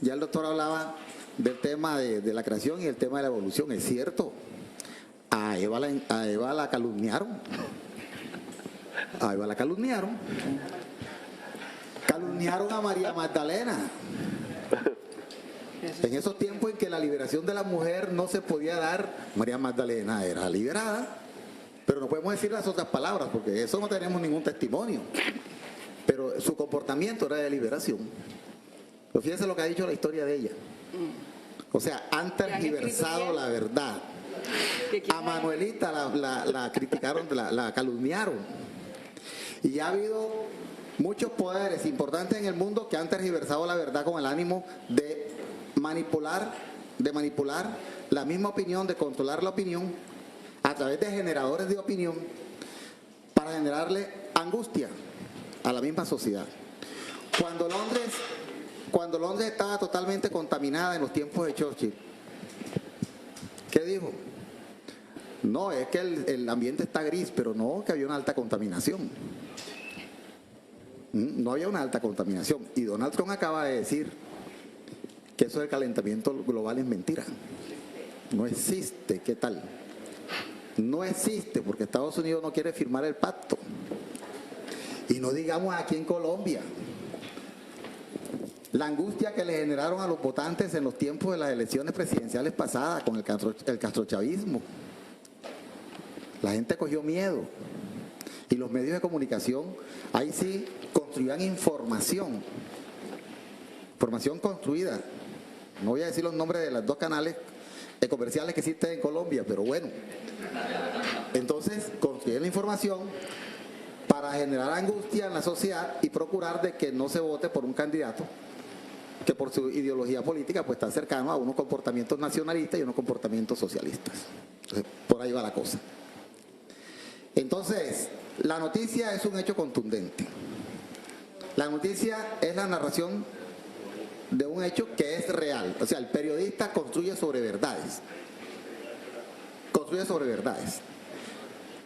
Ya el doctor hablaba del tema de la creación y el tema de la evolución. Es cierto, a Eva la calumniaron. A Eva la calumniaron. Calumniaron a María Magdalena. En esos tiempos en que la liberación de la mujer no se podía dar, María Magdalena era liberada. Pero no podemos decir las otras palabras, porque eso no tenemos ningún testimonio. Pero su comportamiento era de liberación. Pero fíjense lo que ha dicho la historia de ella. O sea, han tergiversado la verdad. A Manuelita la criticaron, la calumniaron. Y ha habido muchos poderes importantes en el mundo que han tergiversado la verdad con el ánimo de manipular la misma opinión, de controlar la opinión a través de generadores de opinión para generarle angustia a la misma sociedad. Cuando Londres estaba totalmente contaminada en los tiempos de Churchill, ¿qué dijo? No, es que el ambiente está gris, pero no, que había una alta contaminación. No había una alta contaminación. Y Donald Trump acaba de decir que eso del calentamiento global es mentira. No existe, ¿qué tal? No existe, porque Estados Unidos no quiere firmar el pacto. Y no digamos aquí en Colombia. La angustia que le generaron a los votantes en los tiempos de las elecciones presidenciales pasadas con el castrochavismo. La gente cogió miedo. Y los medios de comunicación, ahí sí, construían información. Información construida. No voy a decir los nombres de los dos canales comerciales que existen en Colombia, pero bueno. Entonces, construyen la información para generar angustia en la sociedad y procurar de que no se vote por un candidato que por su ideología política pues está cercano a unos comportamientos nacionalistas y unos comportamientos socialistas. Entonces, por ahí va la cosa. Entonces, la noticia es un hecho contundente. La noticia es la narración de un hecho que es real. O sea, el periodista construye sobre verdades. Construye sobre verdades.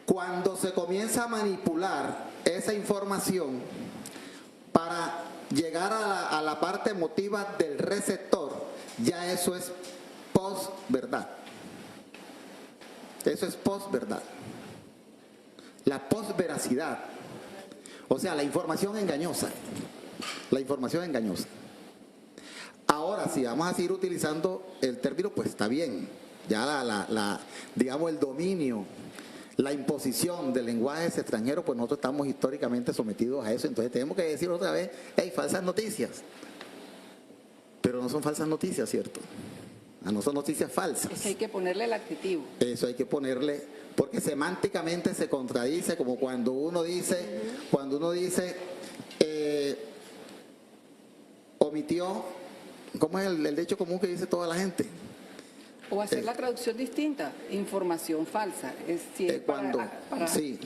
Cuando se comienza a manipular esa información para llegar a la parte emotiva del receptor, ya eso es posverdad. Eso es posverdad. La posveracidad. O sea, la información engañosa. La información engañosa. Ahora, si vamos a seguir utilizando el término, pues está bien. Ya digamos, el dominio, la imposición de lenguajes extranjeros, pues nosotros estamos históricamente sometidos a eso. Entonces tenemos que decir otra vez, hey, falsas noticias. Pero no son falsas noticias, ¿cierto? No son noticias falsas. Eso hay que ponerle el adjetivo. Eso hay que ponerle, porque semánticamente se contradice, como cuando uno dice, omitió, ¿cómo es el dicho común que dice toda la gente? O hacer la traducción distinta, información falsa. Sí,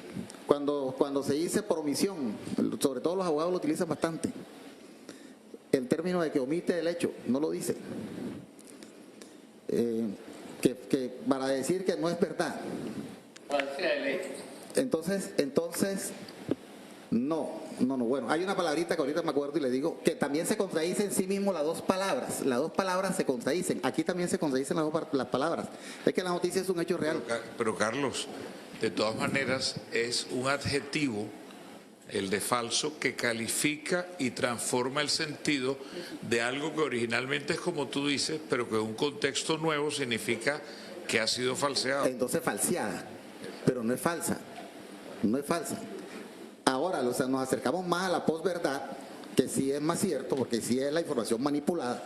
cuando se dice por omisión, sobre todo los abogados lo utilizan bastante, el término de que omite el hecho, no lo dice. Que para decir que no es verdad. Entonces, no. Bueno, hay una palabrita que ahorita me acuerdo y le digo que también se contradice en sí mismo las dos palabras. Las dos palabras se contradicen. Aquí también se contradicen las palabras. Es que la noticia es un hecho real. Pero Carlos, de todas maneras, es un adjetivo, el de falso, que califica y transforma el sentido de algo que originalmente es como tú dices, pero que en un contexto nuevo significa que ha sido falseado. Entonces falseada, pero no es falsa. No es falsa. Ahora, o sea, nos acercamos más a la posverdad, que sí es más cierto, porque sí es la información manipulada,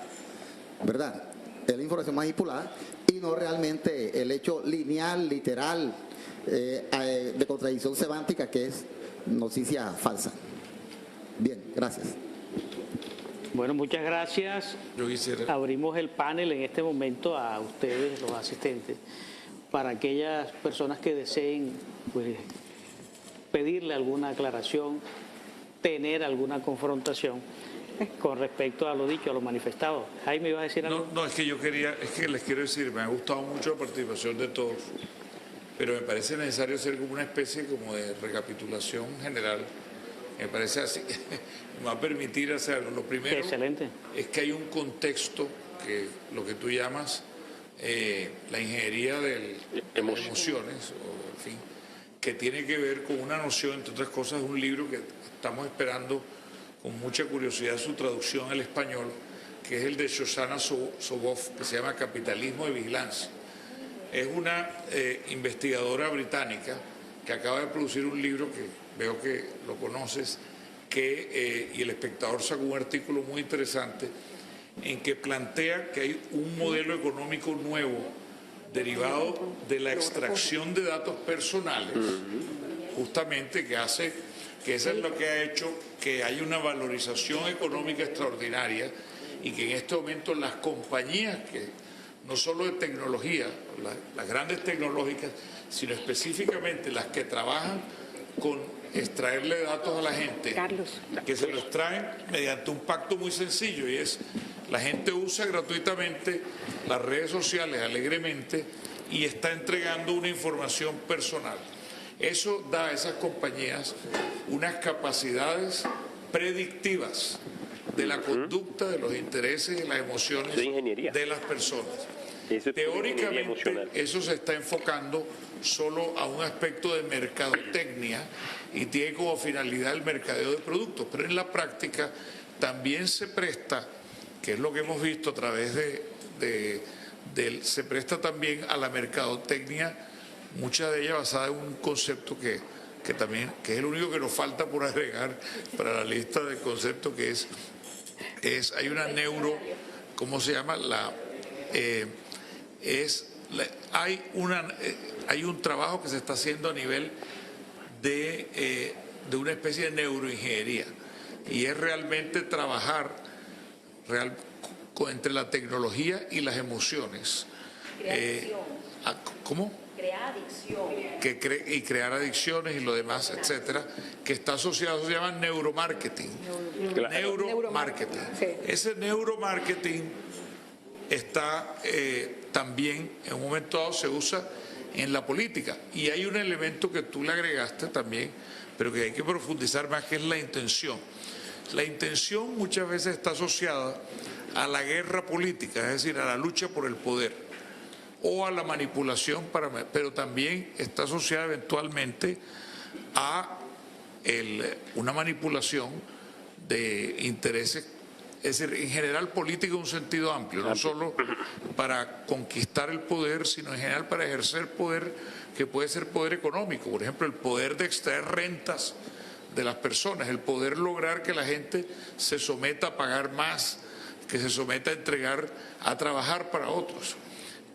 ¿verdad? Es la información manipulada y no realmente el hecho lineal, literal, de contradicción semántica, que es noticia falsa. Bien, gracias. Bueno, muchas gracias. Yo quisiera... Abrimos el panel en este momento a ustedes, los asistentes, para aquellas personas que deseen pues, pedirle alguna aclaración, tener alguna confrontación con respecto a lo dicho, a lo manifestado. Jaime, ¿iba a decir algo? No, es que les quiero decir, me ha gustado mucho la participación de todos. pero me parece necesario hacer como una especie como de recapitulación general. Me parece así, me va a permitir hacerlo. Lo primero Excelente. es que hay un contexto que lo que tú llamas la ingeniería de las emociones, o, en fin, que tiene que ver con una noción, entre otras cosas, de un libro que estamos esperando con mucha curiosidad su traducción al español, que es el de Shoshana Zuboff, que se llama Capitalismo de Vigilancia. Es una investigadora británica que acaba de producir un libro que veo que lo conoces, y El Espectador sacó un artículo muy interesante en que plantea que hay un modelo económico nuevo derivado de la extracción de datos personales, justamente que hace que eso es lo que ha hecho que haya una valorización económica extraordinaria y que en este momento las compañías que no solo de tecnología, las grandes tecnológicas, sino específicamente las que trabajan con extraerle datos a la gente, que se los traen mediante un pacto muy sencillo, y es la gente usa gratuitamente las redes sociales alegremente y está entregando una información personal. Eso da a esas compañías unas capacidades predictivas de la conducta, de los intereses y las emociones de las personas. Teóricamente eso se está enfocando solo a un aspecto de mercadotecnia y tiene como finalidad el mercadeo de productos, pero en la práctica también se presta, que es lo que hemos visto a través se presta también a la mercadotecnia, mucha de ella basada en un concepto que es el único que nos falta por agregar para la lista de conceptos, que hay una ¿cómo se llama? Hay un trabajo que se está haciendo a nivel de una especie de neuroingeniería, y es realmente trabajar entre la tecnología y las emociones. ¿Cómo? Crear adicciones. Y crear adicciones y lo demás, etcétera, que está asociado, se llama neuromarketing. Neuromarketing. Sí. Ese neuromarketing está también, en un momento dado, se usa en la política. Y hay un elemento que tú le agregaste también, pero que hay que profundizar más, que es la intención. La intención muchas veces está asociada a la guerra política, es decir, a la lucha por el poder o a la manipulación, pero también está asociada eventualmente a una manipulación de intereses, es decir, en general política en un sentido amplio, no solo para conquistar el poder, sino en general para ejercer poder, que puede ser poder económico, por ejemplo, el poder de extraer rentas de las personas, el poder lograr que la gente se someta a pagar más, que se someta a trabajar para otros.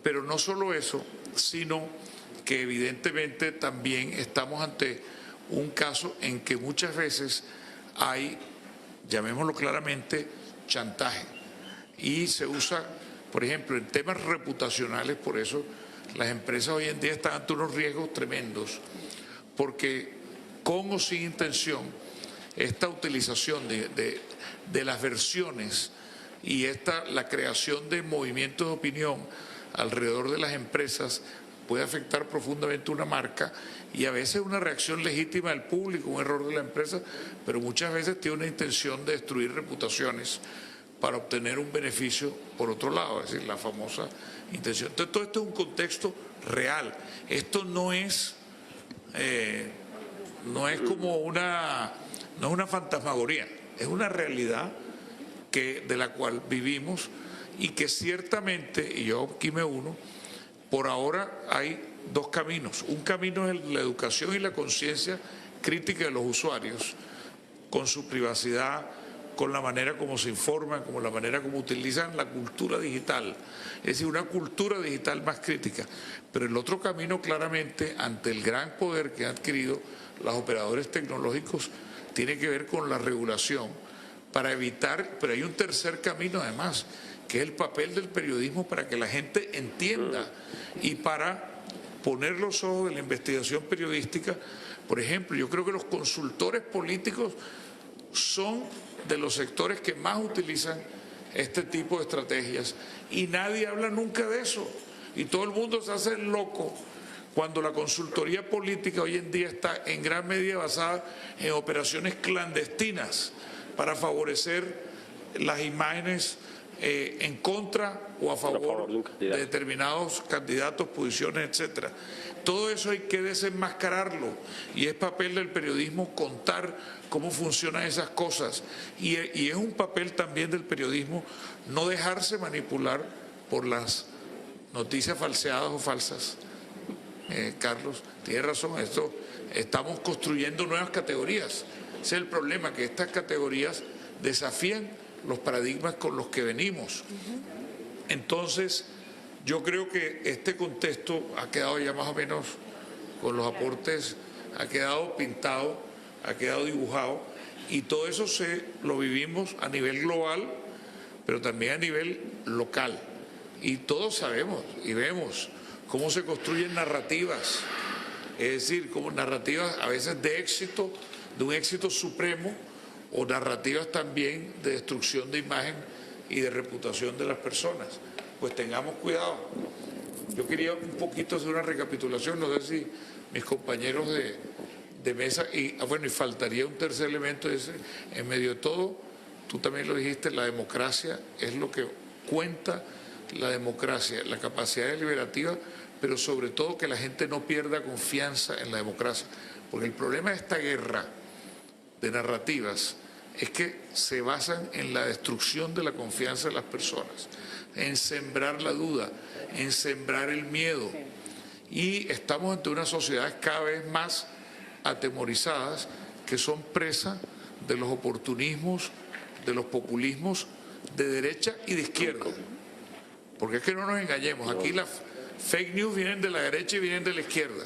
Pero no solo eso, sino que evidentemente también estamos ante un caso en que muchas veces hay, llamémoslo claramente, chantaje. Y se usa, por ejemplo, en temas reputacionales, por eso las empresas hoy en día están ante unos riesgos tremendos, porque con o sin intención, esta utilización de las versiones y la creación de movimientos de opinión alrededor de las empresas puede afectar profundamente una marca, y a veces una reacción legítima del público, un error de la empresa, pero muchas veces tiene una intención de destruir reputaciones para obtener un beneficio por otro lado, es decir, la famosa intención. Entonces, todo esto es un contexto real. Esto no es como no es una fantasmagoría, es una realidad de la cual vivimos, y que ciertamente, y yo aquí me uno, por ahora hay dos caminos. Un camino es la educación y la conciencia crítica de los usuarios, con su privacidad, con la manera como se informan, con la manera como utilizan la cultura digital, es decir, una cultura digital más crítica. Pero el otro camino, claramente, ante el gran poder que han adquirido los operadores tecnológicos, tiene que ver con la regulación, para evitar, pero hay un tercer camino además, que es el papel del periodismo para que la gente entienda y para poner los ojos de la investigación periodística. Por ejemplo, yo creo que los consultores políticos son de los sectores que más utilizan este tipo de estrategias, y nadie habla nunca de eso, y todo el mundo se hace loco cuando la consultoría política hoy en día está en gran medida basada en operaciones clandestinas para favorecer las imágenes en contra o a favor de determinados candidatos, posiciones, etcétera. Todo eso hay que desenmascararlo y es papel del periodismo contar cómo funcionan esas cosas y es un papel también del periodismo no dejarse manipular por las noticias falseadas o falsas. Carlos, tiene razón, estamos construyendo nuevas categorías. Ese es el problema, que estas categorías desafían los paradigmas con los que venimos. Entonces, yo creo que este contexto ha quedado ya más o menos, con los aportes, ha quedado pintado, ha quedado dibujado, y todo eso lo vivimos a nivel global, pero también a nivel local. Y todos sabemos y vemos cómo se construyen narrativas, es decir, como narrativas a veces de éxito, de un éxito supremo, o narrativas también de destrucción de imagen y de reputación de las personas. Pues tengamos cuidado. Yo quería un poquito hacer una recapitulación, no sé si mis compañeros de mesa, y faltaría un tercer elemento, en medio de todo, tú también lo dijiste, la democracia es lo que cuenta, la democracia, la capacidad deliberativa, pero sobre todo que la gente no pierda confianza en la democracia, porque el problema de esta guerra de narrativas es que se basan en la destrucción de la confianza de las personas, en sembrar la duda, en sembrar el miedo. Y estamos ante unas sociedades cada vez más atemorizadas que son presa de los oportunismos, de los populismos de derecha y de izquierda. Porque es que no nos engañemos, aquí las fake news vienen de la derecha y vienen de la izquierda.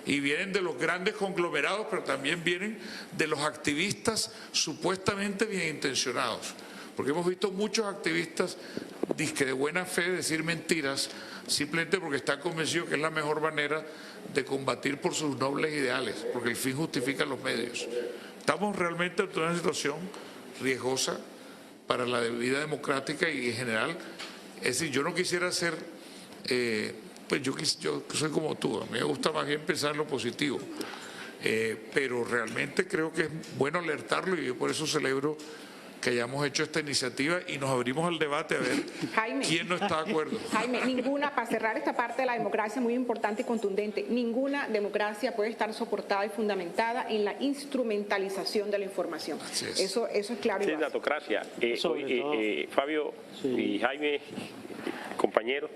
Y vienen de los grandes conglomerados, pero también vienen de los activistas supuestamente bien intencionados. Porque hemos visto muchos activistas de buena fe decir mentiras simplemente porque están convencidos que es la mejor manera de combatir por sus nobles ideales, porque el fin justifica los medios. Estamos realmente ante una situación riesgosa para la vida democrática y en general. Es decir, yo no quisiera ser... pues yo soy como tú, a mí me gusta más bien pensar en lo positivo, pero realmente creo que es bueno alertarlo y yo por eso celebro que hayamos hecho esta iniciativa y nos abrimos al debate a ver quién no está de acuerdo. Jaime, para cerrar esta parte de la democracia muy importante y contundente, ninguna democracia puede estar soportada y fundamentada en la instrumentalización de la información. Eso es claro. Sí, datocracia. Fabio y Jaime, compañeros,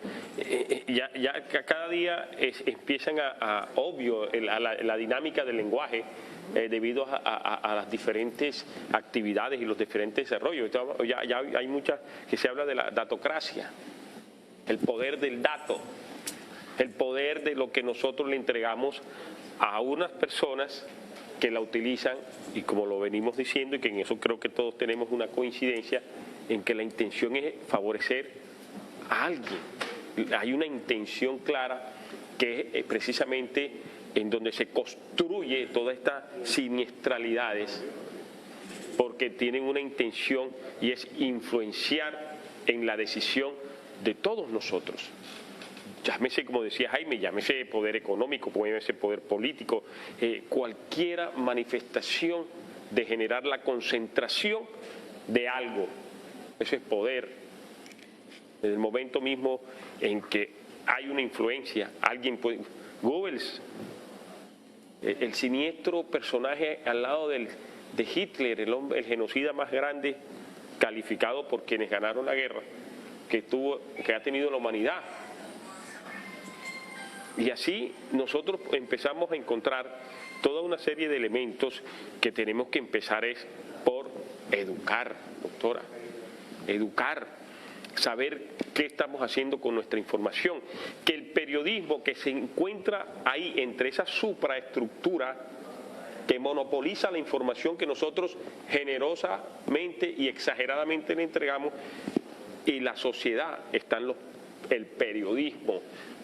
ya cada día empiezan obvio la dinámica del lenguaje debido a las diferentes actividades y los diferentes desarrollos. Ya hay muchas que se habla de la datocracia, el poder del dato, el poder de lo que nosotros le entregamos a unas personas que la utilizan, y como lo venimos diciendo, y que en eso creo que todos tenemos una coincidencia, en que la intención es favorecer a alguien. Hay una intención clara que es precisamente en donde se construye todas estas siniestralidades, porque tienen una intención y es influenciar en la decisión de todos nosotros. Llámese, como decía Jaime, llámese poder económico, llámese poder político, cualquier manifestación de generar la concentración de algo. Eso es poder. En el momento mismo en que hay una influencia, alguien puede... Goebbels, el siniestro personaje al lado de Hitler, el genocida más grande, calificado por quienes ganaron la guerra, que ha tenido la humanidad. Y así nosotros empezamos a encontrar toda una serie de elementos que tenemos que empezar es por educar, doctora, educar, saber qué estamos haciendo con nuestra información, que el periodismo que se encuentra ahí entre esa supraestructura que monopoliza la información que nosotros generosamente y exageradamente le entregamos, y la sociedad están el periodismo,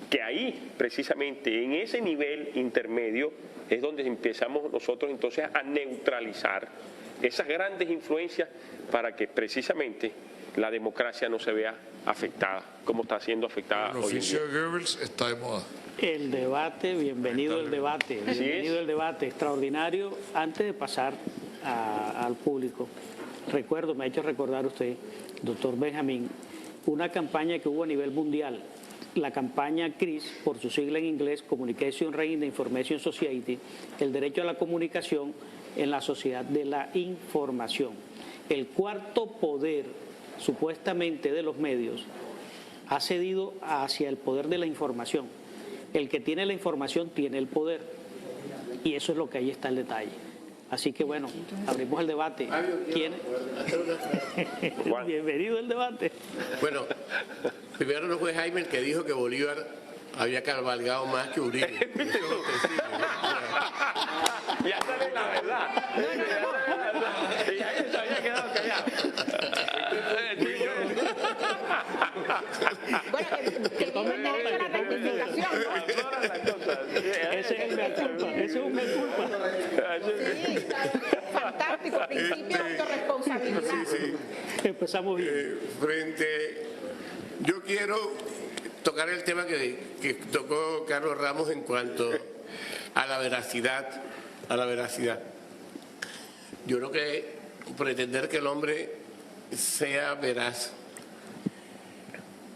que ahí precisamente en ese nivel intermedio es donde empezamos nosotros entonces a neutralizar esas grandes influencias para que precisamente la democracia no se vea afectada, como está siendo afectada El hoy en día. oficio de Goebbels está de moda. El debate, bienvenido el debate, bienvenido el debate, extraordinario. Antes de pasar al público, recuerdo, me ha hecho recordar usted, doctor Benjamín, una campaña que hubo a nivel mundial, la campaña CRIS, por su sigla en inglés, Communication Right in the Information Society, el derecho a la comunicación en la sociedad de la información. El cuarto poder, supuestamente, de los medios ha cedido hacia el poder de la información. El que tiene la información tiene el poder, y eso es lo que ahí está el detalle. Así que bueno, abrimos el debate. ¿Quién? Bienvenido al debate. Bueno, primero no fue Jaime el que dijo que Bolívar había cabalgado más que Uribe. Ya sale la verdad. Y ahí se había quedado callado. Bueno, que tomen derecho a la rectificación, ¿no? Ese es el mea culpa, ese es un mea culpa. Sí, fantástico, principio de autorresponsabilidad. Empezamos bien. Yo quiero tocar el tema que tocó Carlos Ramos en cuanto a la veracidad. Yo creo que pretender que el hombre sea veraz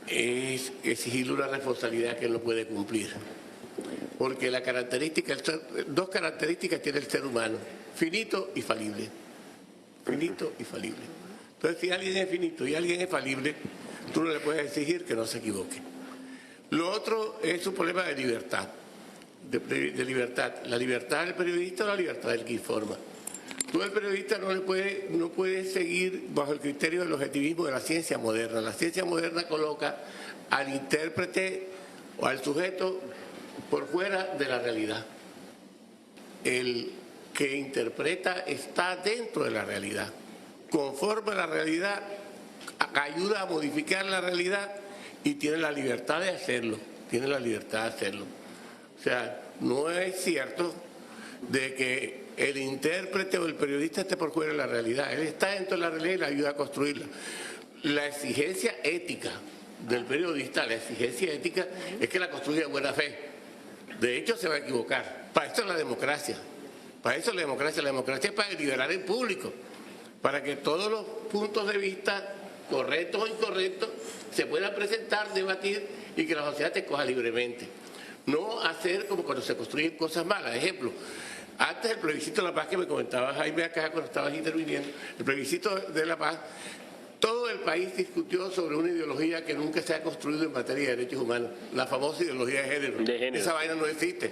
es exigirle una responsabilidad que él no puede cumplir. Porque dos características tiene el ser humano: finito y falible. Finito y falible. Entonces, si alguien es finito y alguien es falible, tú no le puedes exigir que no se equivoque. Lo otro es un problema de libertad. De libertad. La libertad del periodista o la libertad del que informa. Tú, el periodista, no puedes seguir bajo el criterio del objetivismo de la ciencia moderna. La ciencia moderna coloca al intérprete o al sujeto por fuera de la realidad. El que interpreta está dentro de la realidad, conforma la realidad, ayuda a modificar la realidad y tiene la libertad de hacerlo. O sea, no es cierto de que el intérprete o el periodista esté por fuera de la realidad. Él está dentro de la realidad y le ayuda a construirla. La exigencia ética del periodista, es que la construya de buena fe. De hecho, se va a equivocar. Para eso es la democracia. La democracia es para deliberar en público, para que todos los puntos de vista, correctos o incorrectos, se puedan presentar, debatir y que la sociedad te coja libremente. No hacer como cuando se construyen cosas malas. Ejemplo, antes del plebiscito de la paz que me comentaba Jaime acá cuando estabas interviniendo, el plebiscito de la paz, todo el país discutió sobre una ideología que nunca se ha construido en materia de derechos humanos, la famosa ideología de género. Esa vaina no existe.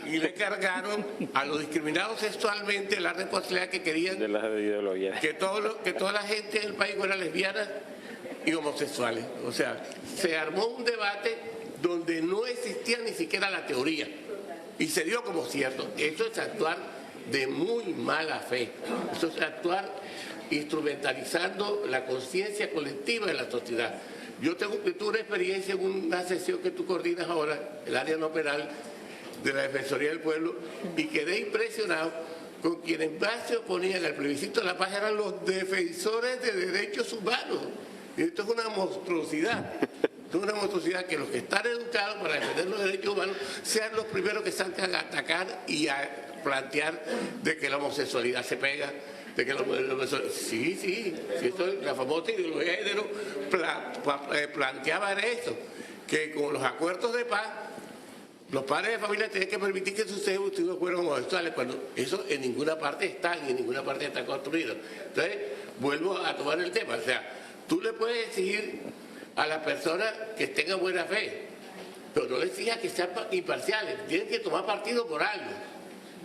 Y le cargaron a los discriminados sexualmente la responsabilidad que querían de las ideologías. Que toda la gente del país fuera lesbiana y homosexuales. O sea, se armó un debate donde no existía ni siquiera la teoría y se dio como cierto. Eso es actuar de muy mala fe. Eso es actuar instrumentalizando la conciencia colectiva de la sociedad. Yo tuve una experiencia en una sesión que tú coordinas ahora, el área no penal de la Defensoría del Pueblo, y quedé impresionado con quienes más se oponían al plebiscito de la paz eran los defensores de derechos humanos. Y esto es una monstruosidad. Es una monstruosidad que los que están educados para defender los derechos humanos sean los primeros que salgan a atacar y a plantear de que la homosexualidad se pega, de que sí, la famosa ideología de género planteaba eso, que con los acuerdos de paz los padres de familia tienen que permitir que sus hijos fueran homosexuales, cuando eso en ninguna parte está y en ninguna parte está construido. Entonces, vuelvo a tomar el tema, o sea, tú le puedes exigir a las personas que tengan buena fe, pero no les exijas que sean imparciales, tienen que tomar partido por algo.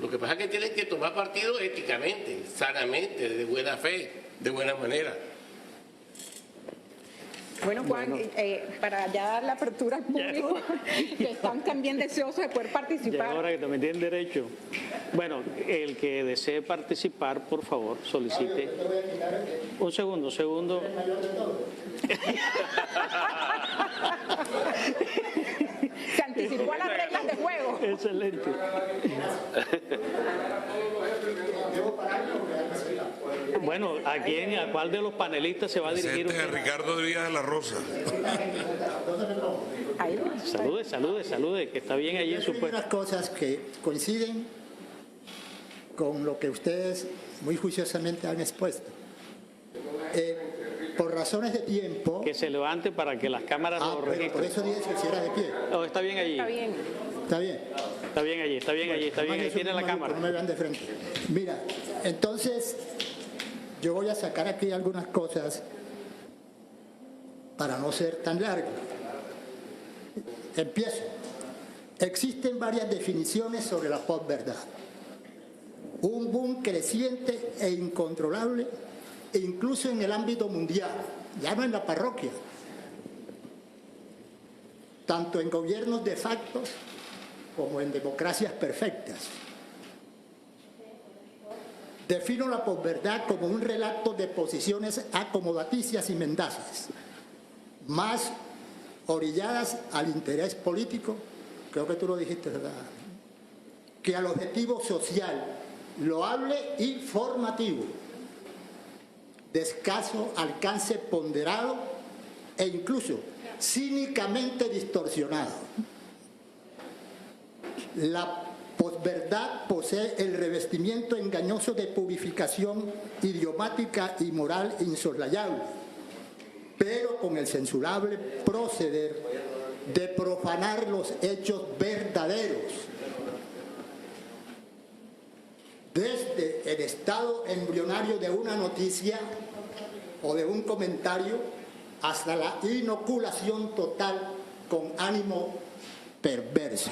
Lo que pasa es que tienen que tomar partido éticamente, sanamente, de buena fe, de buena manera. Bueno, Juan, para ya dar la apertura al público, que están también deseosos de poder participar. Ya ahora que también tienen derecho. Bueno, el que desee participar, por favor, solicite. Un segundo. Se anticipó a las reglas de juego. Excelente. Bueno, ¿a cuál de los panelistas se va a dirigir Presente a usted? Ricardo Díaz de la Rosa. Salude, que está bien allí en su Hay puesto. unas cosas que coinciden con lo que ustedes muy juiciosamente han expuesto. Por razones de tiempo... Que se levante para que las cámaras lo Por registren. eso dije que hiciera de pie. Oh, está bien allí. Está bien. ¿Está bien? Está bien allí, está bien allí, está bien. Ahí tiene la cámara. No me vean de frente. Mira, entonces yo voy a sacar aquí algunas cosas para no ser tan largo. Empiezo. Existen varias definiciones sobre la posverdad. Un boom creciente e incontrolable, e incluso en el ámbito mundial, ya no en la parroquia, tanto en gobiernos de facto como en democracias perfectas. Defino la posverdad como un relato de posiciones acomodaticias y mendaces, más orilladas al interés político, creo que tú lo dijiste, ¿verdad?, que al objetivo social, loable y formativo, de escaso alcance ponderado e incluso cínicamente distorsionado. La posverdad posee el revestimiento engañoso de purificación idiomática y moral insoslayable, pero con el censurable proceder de profanar los hechos verdaderos, desde el estado embrionario de una noticia o de un comentario hasta la inoculación total con ánimo perverso.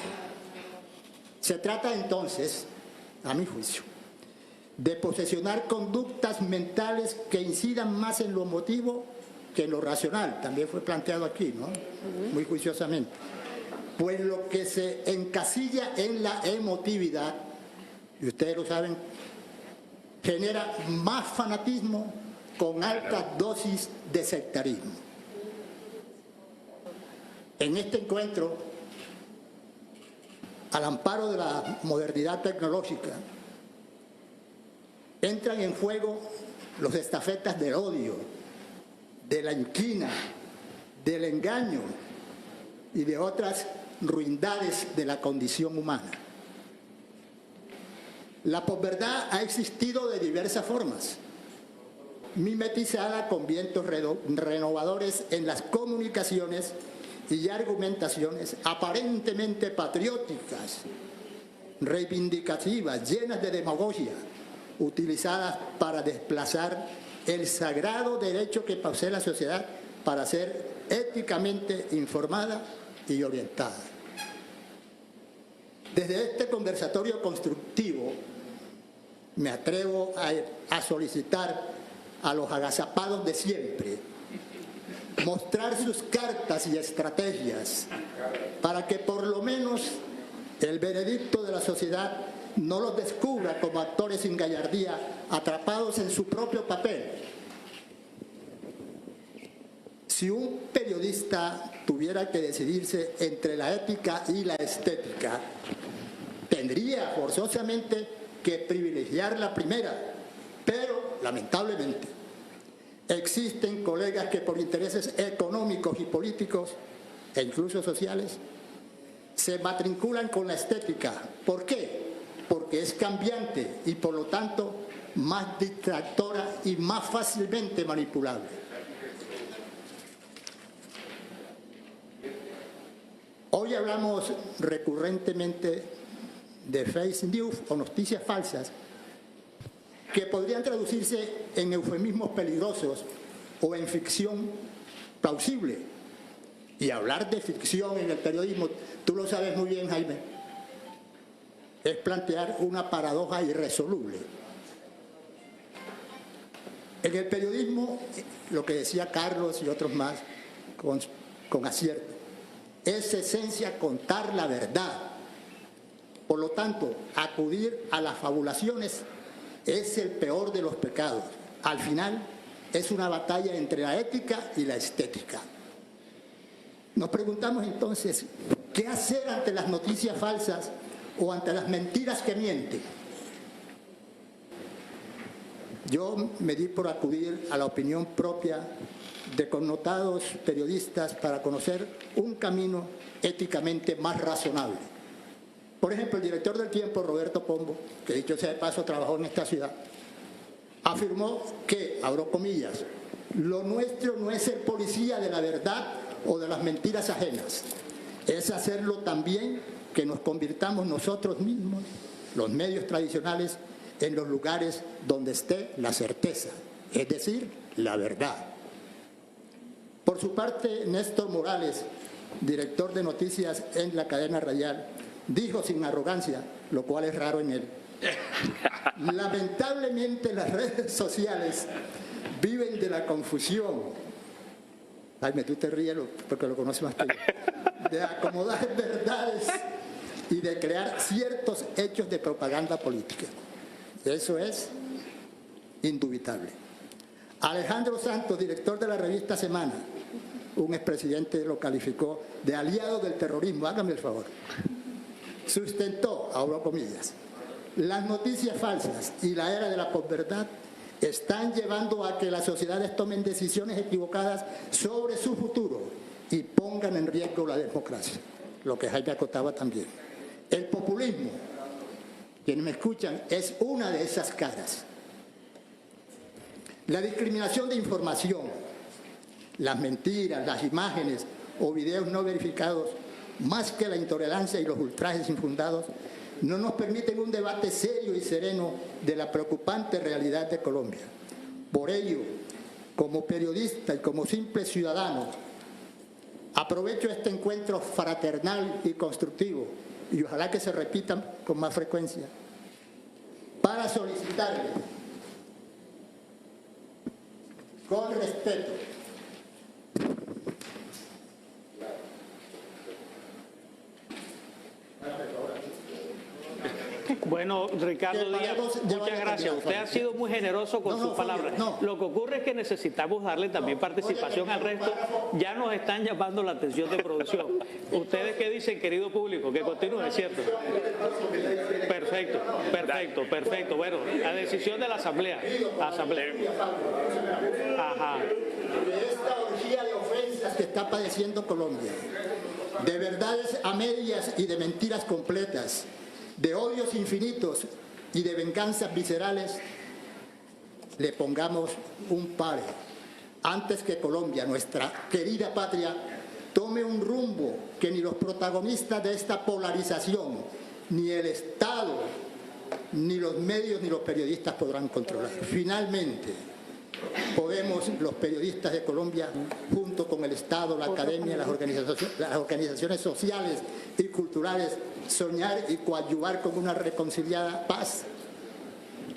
Se trata entonces, a mi juicio, de posesionar conductas mentales que incidan más en lo emotivo que en lo racional. También fue planteado aquí, ¿no? Muy juiciosamente. Pues lo que se encasilla en la emotividad, y ustedes lo saben, genera más fanatismo con altas dosis de sectarismo. En este encuentro, al amparo de la modernidad tecnológica, entran en juego los estafetas del odio, de la inquina, del engaño y de otras ruindades de la condición humana. La posverdad ha existido de diversas formas, mimetizada con vientos renovadores en las comunicaciones y argumentaciones aparentemente patrióticas, reivindicativas, llenas de demagogia, utilizadas para desplazar el sagrado derecho que posee la sociedad para ser éticamente informada y orientada. Desde este conversatorio constructivo me atrevo a solicitar a los agazapados de siempre mostrar sus cartas y estrategias para que por lo menos el veredicto de la sociedad no los descubra como actores sin gallardía, atrapados en su propio papel. Si un periodista tuviera que decidirse entre la ética y la estética, tendría forzosamente que privilegiar la primera, pero lamentablemente existen colegas que por intereses económicos y políticos e incluso sociales se matriculan con la estética. ¿Por qué? Porque es cambiante y por lo tanto más distractora y más fácilmente manipulable. Hoy hablamos recurrentemente de fake news o noticias falsas que podrían traducirse en eufemismos peligrosos o en ficción plausible. Y hablar de ficción en el periodismo, tú lo sabes muy bien, Jaime, es plantear una paradoja irresoluble. En el periodismo, lo que decía Carlos y otros más, con acierto, es esencia contar la verdad. Por lo tanto, acudir a las fabulaciones es el peor de los pecados. Al final, es una batalla entre la ética y la estética. Nos preguntamos entonces, ¿qué hacer ante las noticias falsas o ante las mentiras que mienten? Yo me di por acudir a la opinión propia de connotados periodistas para conocer un camino éticamente más razonable. Por ejemplo, el director del Tiempo, Roberto Pombo, que dicho sea de paso trabajó en esta ciudad, afirmó que, abro comillas, lo nuestro no es ser policía de la verdad o de las mentiras ajenas, es hacerlo también que nos convirtamos nosotros mismos, los medios tradicionales, en los lugares donde esté la certeza, es decir, la verdad. Por su parte, Néstor Morales, director de noticias en la cadena radial, dijo sin arrogancia, lo cual es raro en él: lamentablemente las redes sociales viven de la confusión. Jaime, tú te ríes porque lo conoces más que yo. De acomodar verdades y de crear ciertos hechos de propaganda política. Eso es indubitable. Alejandro Santos, director de la revista Semana, un expresidente lo calificó de aliado del terrorismo, hágame el favor, sustentó, abro comillas, las noticias falsas y la era de la posverdad están llevando a que las sociedades tomen decisiones equivocadas sobre su futuro y pongan en riesgo la democracia, lo que Jaime acotaba también. El populismo, quienes me escuchan, es una de esas caras. La discriminación de información, las mentiras, las imágenes o videos no verificados, más que la intolerancia y los ultrajes infundados, no nos permiten un debate serio y sereno de la preocupante realidad de Colombia. Por ello, como periodista y como simple ciudadano, aprovecho este encuentro fraternal y constructivo, y ojalá que se repitan con más frecuencia, para solicitarle con respeto Bueno, Ricardo Díaz, muchas gracias. Usted ha sido muy generoso con sus palabras. Lo que ocurre es que necesitamos darle también participación al resto. Ya nos están llamando la atención de producción. ¿Ustedes qué dicen, querido público? Que continúe, ¿cierto? Perfecto, perfecto, perfecto. Bueno, la decisión de la Asamblea. Ajá. De esta orgía de ofensas que está padeciendo Colombia, de verdades a medias y de mentiras completas, de odios infinitos y de venganzas viscerales, le pongamos un pare antes que Colombia, nuestra querida patria, tome un rumbo que ni los protagonistas de esta polarización, ni el Estado, ni los medios, ni los periodistas podrán controlar. Finalmente, podemos, los periodistas de Colombia, junto con el Estado, la academia, las organizaciones sociales y culturales, soñar y coadyuvar con una reconciliada paz.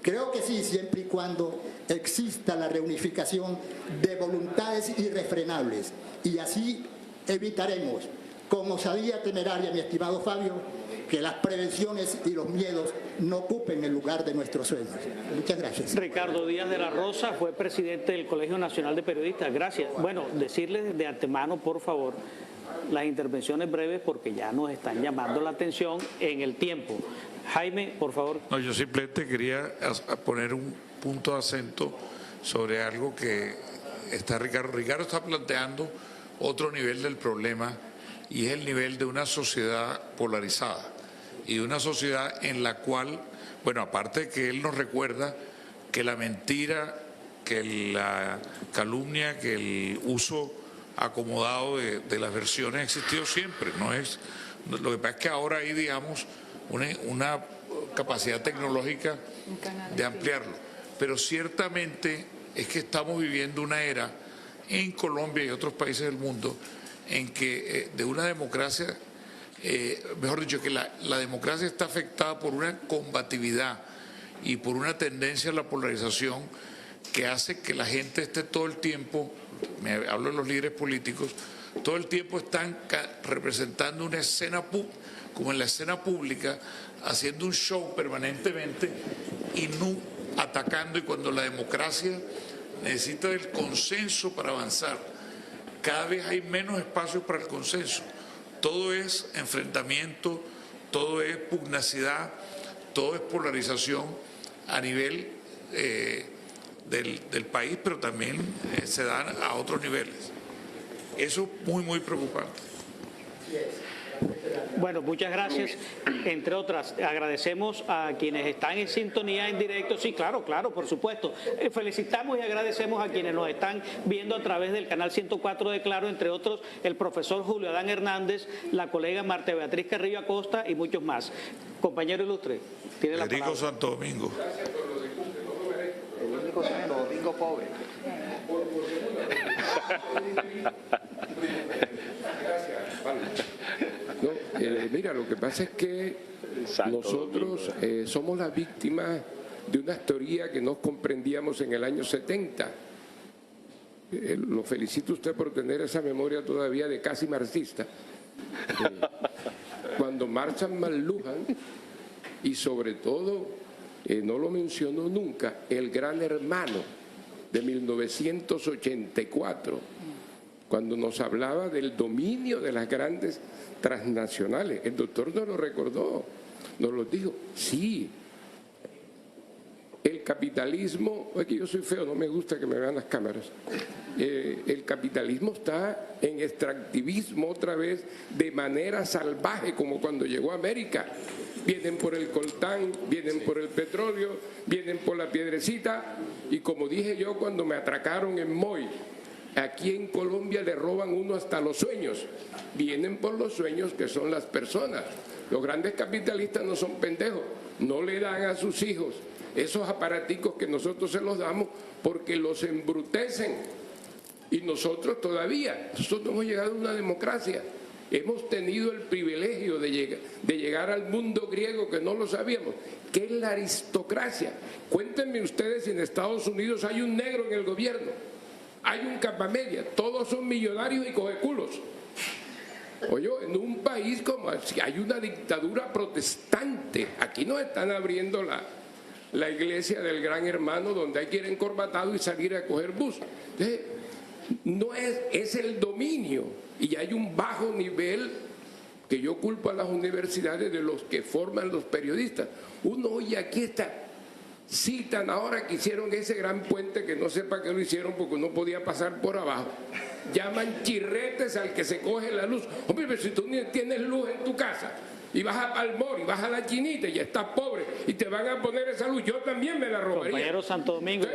Creo que sí, siempre y cuando exista la reunificación de voluntades irrefrenables. Y así evitaremos, con osadía temeraria, mi estimado Fabio, que las prevenciones y los miedos no ocupen el lugar de nuestros sueños. Muchas gracias. Ricardo Díaz de la Rosa fue presidente del Colegio Nacional de Periodistas. Gracias. Bueno, decirles de antemano, por favor, las intervenciones breves porque ya nos están llamando la atención en el tiempo. Jaime, por favor. No, yo simplemente quería poner un punto de acento sobre algo que está Ricardo. Ricardo está planteando otro nivel del problema y es el nivel de una sociedad polarizada y de una sociedad en la cual, bueno, aparte de que él nos recuerda que la mentira, que la calumnia, que el uso acomodado de las versiones ha existido siempre, no es, lo que pasa es que ahora hay, digamos, una capacidad tecnológica de ampliarlo, pero ciertamente es que estamos viviendo una era en Colombia y otros países del mundo en que de una democracia, mejor dicho, que la democracia está afectada por una combatividad y por una tendencia a la polarización que hace que la gente esté todo el tiempo, me hablo de los líderes políticos, todo el tiempo están representando una escena, como en la escena pública, haciendo un show permanentemente y no atacando, y cuando la democracia necesita del consenso para avanzar, cada vez hay menos espacio para el consenso. Todo es enfrentamiento, todo es pugnacidad, todo es polarización a nivel del país, pero también se dan a otros niveles. Eso es muy, muy preocupante. Bueno, muchas gracias. Entre otras, agradecemos a quienes están en sintonía en directo. Sí, claro, por supuesto. Felicitamos y agradecemos a quienes nos están viendo a través del canal 104 de Claro, entre otros el profesor Julio Adán Hernández, la colega Marta Beatriz Carrillo Acosta y muchos más. Compañero ilustre, tiene la palabra. Federico Santo Domingo. El único Santo Domingo pobre. No, mira, lo que pasa es que nosotros somos las víctimas de una teoría que no comprendíamos en el año 70. Lo felicito a usted por tener esa memoria todavía de casi marxista. Cuando Marshall McLuhan, y sobre todo, no lo mencionó nunca, el Gran Hermano de 1984, cuando nos hablaba del dominio de las grandes transnacionales. El doctor nos lo recordó, nos lo dijo. Sí, el capitalismo, es que yo soy feo, no me gusta que me vean las cámaras. El capitalismo está en extractivismo otra vez de manera salvaje, como cuando llegó a América. Vienen por el coltán, vienen por el petróleo, vienen por la piedrecita, y como dije yo cuando me atracaron en Moy, aquí en Colombia le roban uno hasta los sueños. Vienen por los sueños, que son las personas. Los grandes capitalistas no son pendejos, no le dan a sus hijos esos aparaticos que nosotros se los damos porque los embrutecen. Y nosotros hemos llegado a una democracia. Hemos tenido el privilegio de llegar al mundo griego, que no lo sabíamos, que es la aristocracia. Cuéntenme ustedes si en Estados Unidos hay un negro en el gobierno, hay un capa media, todos son millonarios y cogeculos. Oye, en un país como si hay una dictadura protestante, aquí nos están abriendo la iglesia del Gran Hermano, donde hay que ir encorbatado y salir a coger bus. Entonces, no es el dominio, y hay un bajo nivel que yo culpo a las universidades de los que forman los periodistas. Uno oye aquí citan ahora que hicieron ese gran puente, que no sepa que lo hicieron porque no podía pasar por abajo. Llaman chirretes al que se coge la luz. Hombre, pero si tú tienes luz en tu casa y vas a Palmor y vas a la Chinita y estás pobre y te van a poner esa luz, yo también me la robaría. Compañero Santo Domingo,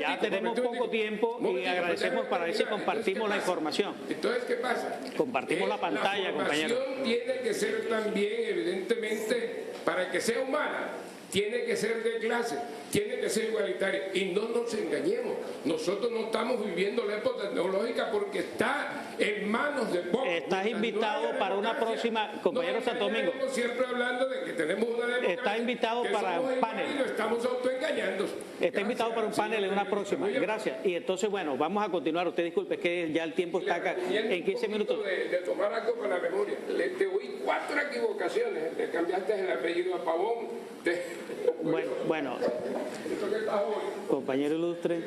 ya tenemos poco tiempo y agradecemos para ver si compartimos la información. Entonces, ¿qué pasa? Compartimos la pantalla, compañero. La formación tiene que ser también, evidentemente, para que sea humana, tiene que ser de clase, tiene que ser igualitaria. Y no nos engañemos, nosotros no estamos viviendo la época tecnológica porque está en manos de pocos. Estás invitado para una próxima, compañero Santo Domingo. Siempre hablando de que tenemos una democracia. Está invitado para un panel. Y nos estamos autoengañando. Está invitado para un panel en una próxima. Gracias. Y entonces, bueno, vamos a continuar. Usted disculpe, es que ya el tiempo está acá en 15 minutos. De tomar algo con la memoria. Te oí 4 equivocaciones. Te cambiaste el apellido a Pavón. Bueno, compañero ilustre,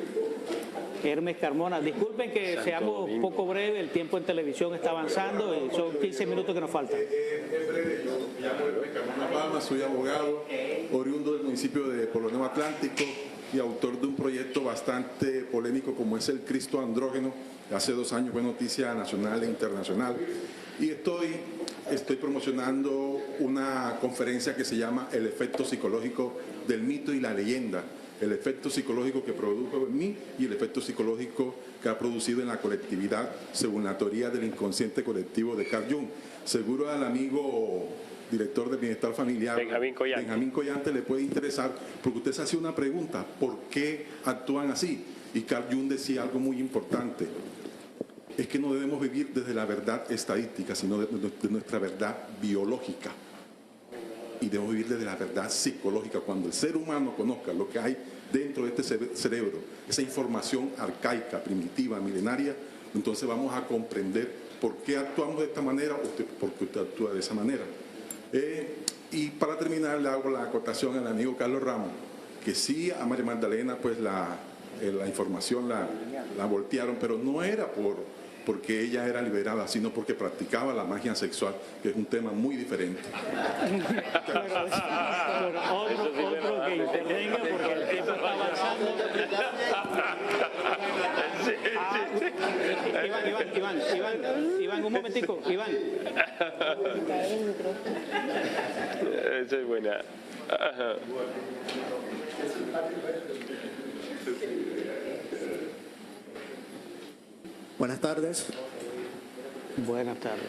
Hermes Carmona, disculpen que seamos un poco breves, el tiempo en televisión está avanzando y son 15 minutos que nos faltan. En breve, yo me llamo Hermes Carmona Palma, soy abogado, oriundo del municipio de Polo Nuevo Atlántico y autor de un proyecto bastante polémico como es el Cristo Andrógeno. Hace 2 años fue noticia nacional e internacional. Y estoy promocionando una conferencia que se llama El efecto psicológico del mito y la leyenda. El efecto psicológico que produjo en mí y el efecto psicológico que ha producido en la colectividad, según la teoría del inconsciente colectivo de Carl Jung. Seguro al amigo director de Bienestar Familiar, Benjamín Collante, le puede interesar, porque usted se hace una pregunta, ¿por qué actúan así? Y Carl Jung decía algo muy importante. Es que no debemos vivir desde la verdad estadística, sino de nuestra verdad biológica. Y debemos vivir desde la verdad psicológica. Cuando el ser humano conozca lo que hay dentro de este cerebro, esa información arcaica, primitiva, milenaria, entonces vamos a comprender por qué actuamos de esta manera o por qué usted actúa de esa manera. Y para terminar, le hago la acotación al amigo Carlos Ramos, que sí, a María Magdalena, pues la información la voltearon, pero no era porque ella era liberada, sino porque practicaba la magia sexual, que es un tema muy diferente. Otro que intervenga porque el tiempo está avanzando. Iván, un momentico, Iván. Esa es buena. Ajá. Buenas tardes. Buenas tardes.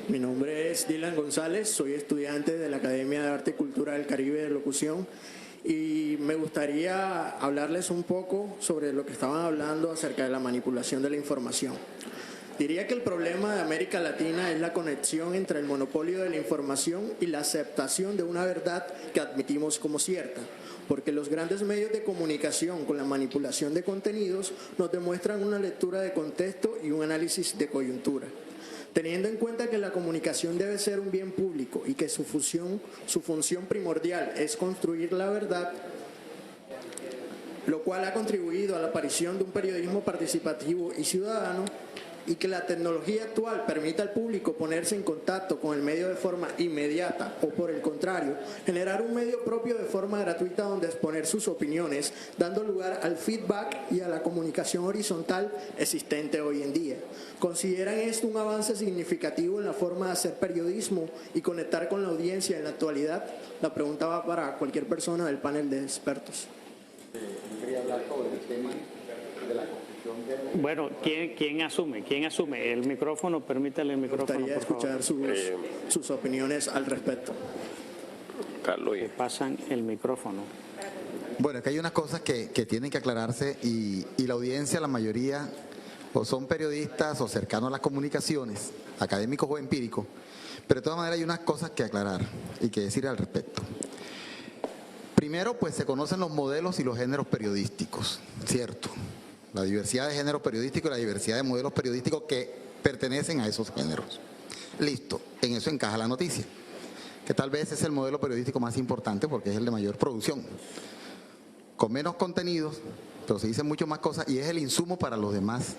Mi nombre es Dylan González, soy estudiante de la Academia de Arte y Cultura del Caribe de Locución y me gustaría hablarles un poco sobre lo que estaban hablando acerca de la manipulación de la información. Diría que el problema de América Latina es la conexión entre el monopolio de la información y la aceptación de una verdad que admitimos como cierta, porque los grandes medios de comunicación con la manipulación de contenidos nos demuestran una lectura de contexto y un análisis de coyuntura. Teniendo en cuenta que la comunicación debe ser un bien público y que su función primordial es construir la verdad, lo cual ha contribuido a la aparición de un periodismo participativo y ciudadano, y que la tecnología actual permite al público ponerse en contacto con el medio de forma inmediata o, por el contrario, generar un medio propio de forma gratuita donde exponer sus opiniones, dando lugar al feedback y a la comunicación horizontal existente hoy en día. ¿Consideran esto un avance significativo en la forma de hacer periodismo y conectar con la audiencia en la actualidad? La pregunta va para cualquier persona del panel de expertos. Quería hablar sobre el tema de la construcción de... Bueno, ¿quién asume? ¿Quién asume? El micrófono, permítale el micrófono, Me gustaría escuchar sus opiniones al respecto. Carlos. Que pasan el micrófono. Bueno, es que hay unas cosas que tienen que aclararse y la audiencia, la mayoría, o son periodistas o cercanos a las comunicaciones, académicos o empíricos, pero de todas maneras hay unas cosas que aclarar y que decir al respecto. Primero, pues se conocen los modelos y los géneros periodísticos, ¿cierto? La diversidad de géneros periodísticos y la diversidad de modelos periodísticos que pertenecen a esos géneros. Listo, en eso encaja la noticia, que tal vez es el modelo periodístico más importante porque es el de mayor producción, con menos contenidos, pero se dicen mucho más cosas y es el insumo para los demás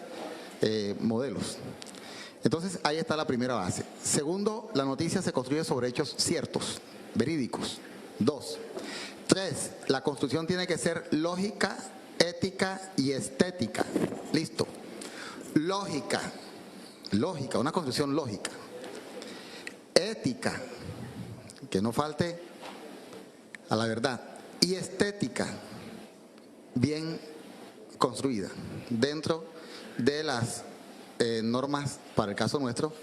modelos. Entonces, ahí está la primera base. Segundo, la noticia se construye sobre hechos ciertos, verídicos. 2. 3. La construcción tiene que ser lógica, ética y estética. Listo. Lógica, una construcción lógica. Ética, que no falte a la verdad. Y estética, bien construida, dentro de las normas, para el caso nuestro,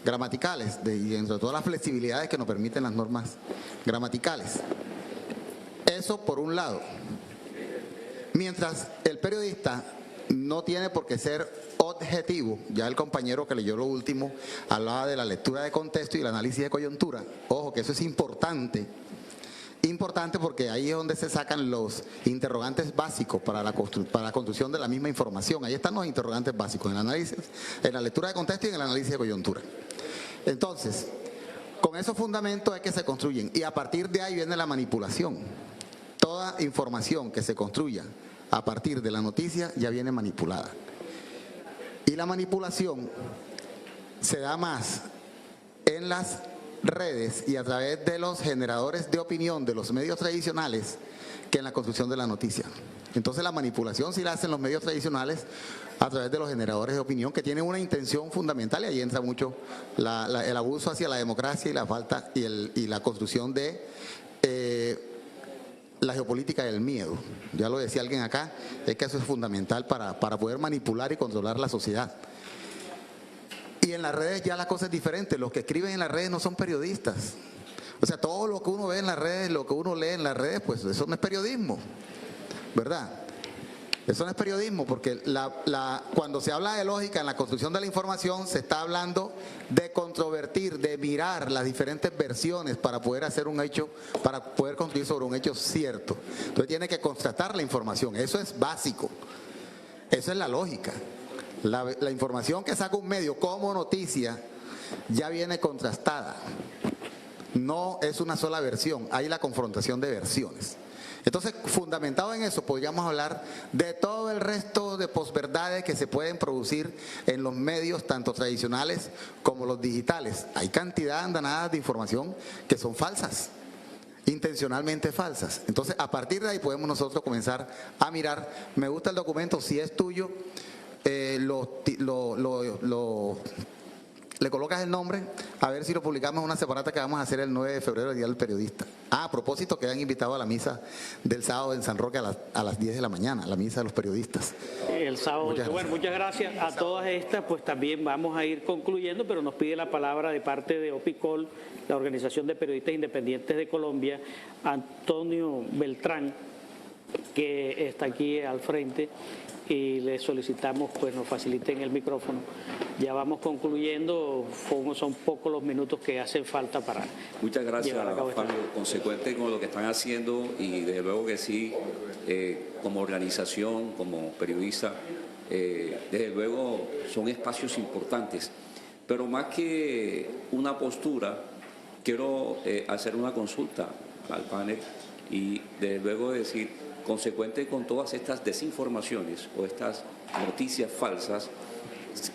gramaticales, y dentro de todas las flexibilidades que nos permiten las normas gramaticales. Eso por un lado. Mientras el periodista no tiene por qué ser objetivo, ya el compañero que leyó lo último hablaba de la lectura de contexto y el análisis de coyuntura. Ojo, que eso es importante porque ahí es donde se sacan los interrogantes básicos para la construcción de la misma información. Ahí están los interrogantes básicos, en el análisis, en la lectura de contexto y en el análisis de coyuntura. Entonces, con esos fundamentos es que se construyen y a partir de ahí viene la manipulación. Toda información que se construya a partir de la noticia ya viene manipulada. Y la manipulación se da más en las redes y a través de los generadores de opinión de los medios tradicionales que en la construcción de la noticia. Entonces la manipulación sí la hacen los medios tradicionales a través de los generadores de opinión que tienen una intención fundamental y ahí entra mucho el abuso hacia la democracia y la falta y la construcción de la geopolítica del miedo. Ya lo decía alguien acá, es que eso es fundamental para poder manipular y controlar la sociedad. Y en las redes ya la cosa es diferente. Los que escriben en las redes no son periodistas. O sea, todo lo que uno ve en las redes, lo que uno lee en las redes, pues eso no es periodismo, ¿verdad? Eso no es periodismo, porque cuando se habla de lógica en la construcción de la información, se está hablando de controvertir, de mirar las diferentes versiones para poder hacer un hecho, para poder construir sobre un hecho cierto. Entonces tiene que contrastar la información, eso es básico, eso es la lógica. La información que saca un medio como noticia ya viene contrastada. No es una sola versión, hay la confrontación de versiones. Entonces, fundamentado en eso, podríamos hablar de todo el resto de posverdades que se pueden producir en los medios, tanto tradicionales como los digitales. Hay cantidad andanadas de información que son falsas, intencionalmente falsas. Entonces, a partir de ahí podemos nosotros comenzar a mirar, me gusta el documento, si es tuyo, le colocas el nombre, a ver si lo publicamos en una separata que vamos a hacer el 9 de febrero, el Día del Periodista. A propósito, quedan invitados a la misa del sábado en San Roque a las 10 de la mañana, la misa de los periodistas. El sábado. Bueno, muchas gracias. A todas estas, pues también vamos a ir concluyendo, pero nos pide la palabra de parte de OPICOL, la Organización de Periodistas Independientes de Colombia, Antonio Beltrán, que está aquí al frente, y le solicitamos pues nos faciliten el micrófono. Ya vamos concluyendo, son pocos los minutos que hacen falta para Muchas gracias, llevar a cabo Pablo, consecuente con lo que están haciendo y desde luego que sí, como organización, como periodista, desde luego son espacios importantes, pero más que una postura, quiero hacer una consulta al panel y desde luego decir, consecuente con todas estas desinformaciones o estas noticias falsas,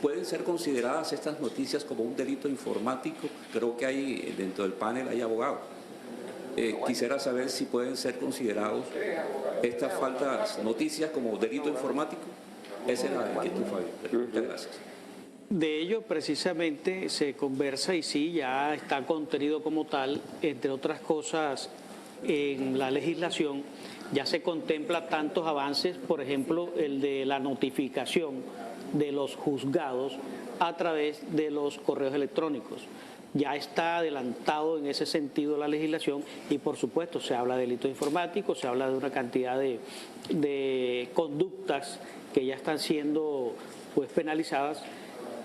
¿pueden ser consideradas estas noticias como un delito informático? Creo que hay dentro del panel hay abogados. Quisiera saber si pueden ser considerados estas falsas noticias como delito informático. Esa es la inquietud, Fabio. Muchas gracias. De ello precisamente se conversa y sí, ya está contenido como tal, entre otras cosas, en la legislación ya se contempla tantos avances, por ejemplo, el de la notificación de los juzgados a través de los correos electrónicos. Ya está adelantado en ese sentido la legislación y, por supuesto, se habla de delitos informáticos, se habla de una cantidad de conductas que ya están siendo pues penalizadas.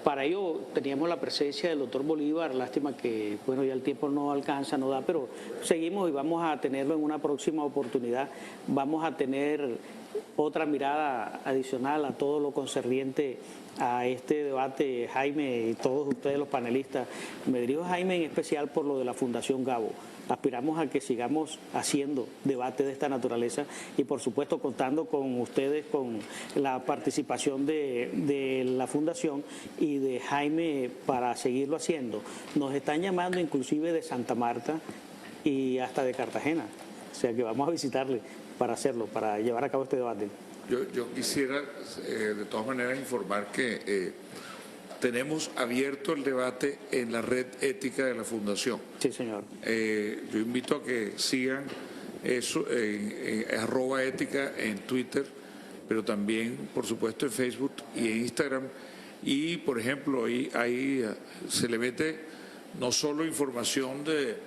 Para ello teníamos la presencia del doctor Bolívar, lástima que bueno ya el tiempo no alcanza, no da, pero seguimos y vamos a tenerlo en una próxima oportunidad. Vamos a tener otra mirada adicional a todo lo concerniente a este debate, Jaime y todos ustedes los panelistas. Me dirijo a Jaime en especial por lo de la Fundación Gabo. Aspiramos a que sigamos haciendo debate de esta naturaleza y por supuesto contando con ustedes, con la participación de la Fundación y de Jaime para seguirlo haciendo. Nos están llamando inclusive de Santa Marta y hasta de Cartagena, o sea que vamos a visitarle para hacerlo, para llevar a cabo este debate. Yo quisiera de todas maneras informar que tenemos abierto el debate en la red ética de la Fundación. Sí, señor. Yo invito a que sigan eso en @ética en Twitter, pero también, por supuesto, en Facebook y en Instagram. Y, por ejemplo, ahí se le mete no solo información de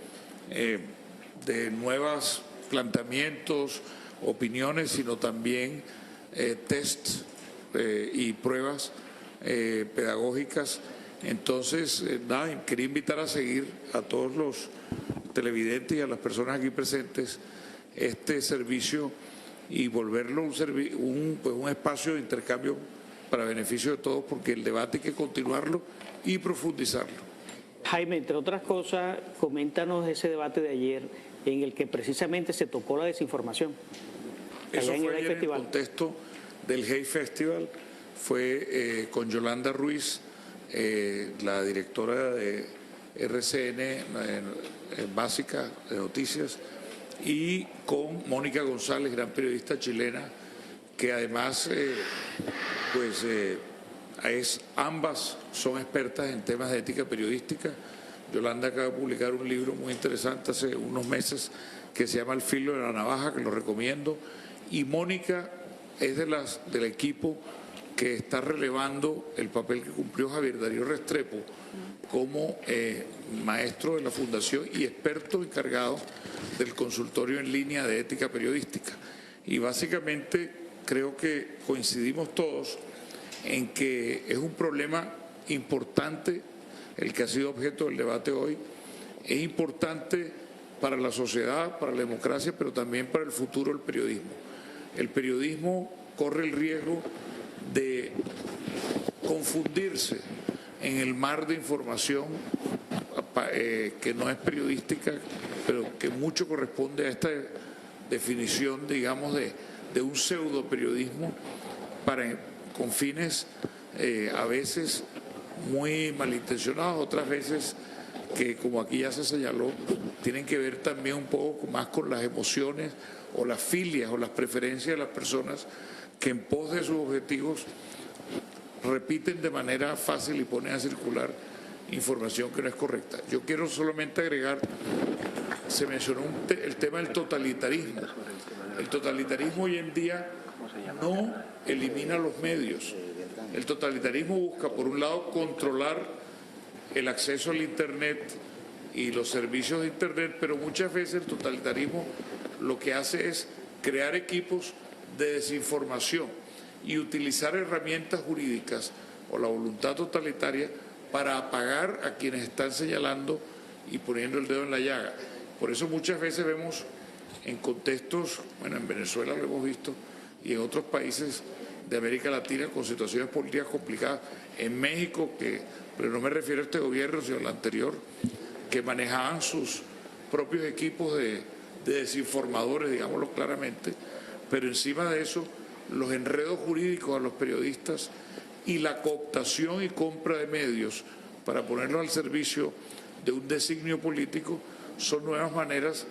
nuevos planteamientos, opiniones, sino también tests y pruebas pedagógicas. Entonces, nada, quería invitar a seguir a todos los televidentes y a las personas aquí presentes este servicio y volverlo un espacio de intercambio para beneficio de todos, porque el debate hay que continuarlo y profundizarlo. Jaime, entre otras cosas, coméntanos ese debate de ayer en el que precisamente se tocó la desinformación. Eso fue ayer en el contexto del Hey Festival. Fue con Yolanda Ruiz, la directora de RCN Básica de Noticias, y con Mónica González, gran periodista chilena, que además ambas son expertas en temas de ética periodística. Yolanda acaba de publicar un libro muy interesante hace unos meses que se llama El filo de la navaja, que lo recomiendo, y Mónica es del equipo que está relevando el papel que cumplió Javier Darío Restrepo como maestro de la Fundación y experto encargado del consultorio en línea de ética periodística. Y básicamente creo que coincidimos todos en que es un problema importante el que ha sido objeto del debate hoy. Es importante para la sociedad, para la democracia, pero también para el futuro del periodismo. El periodismo corre el riesgo de confundirse en el mar de información que no es periodística, pero que mucho corresponde a este definición, digamos, de un pseudo periodismo con fines a veces muy malintencionados, otras veces que, como aquí ya se señaló, tienen que ver también un poco más con las emociones o las filias o las preferencias de las personas que en pos de sus objetivos repiten de manera fácil y ponen a circular información que no es correcta. Yo quiero solamente agregar, se mencionó el tema del totalitarismo. El totalitarismo hoy en día no elimina los medios. El totalitarismo busca, por un lado, controlar el acceso al Internet y los servicios de Internet, pero muchas veces el totalitarismo lo que hace es crear equipos de desinformación y utilizar herramientas jurídicas o la voluntad totalitaria para apagar a quienes están señalando y poniendo el dedo en la llaga. Por eso muchas veces vemos en contextos, bueno, en Venezuela lo hemos visto, y en otros países de América Latina con situaciones políticas complicadas, en México, pero no me refiero a este gobierno, sino al anterior, que manejaban sus propios equipos de desinformadores, digámoslo claramente, pero encima de eso, los enredos jurídicos a los periodistas y la cooptación y compra de medios para ponerlos al servicio de un designio político son nuevas maneras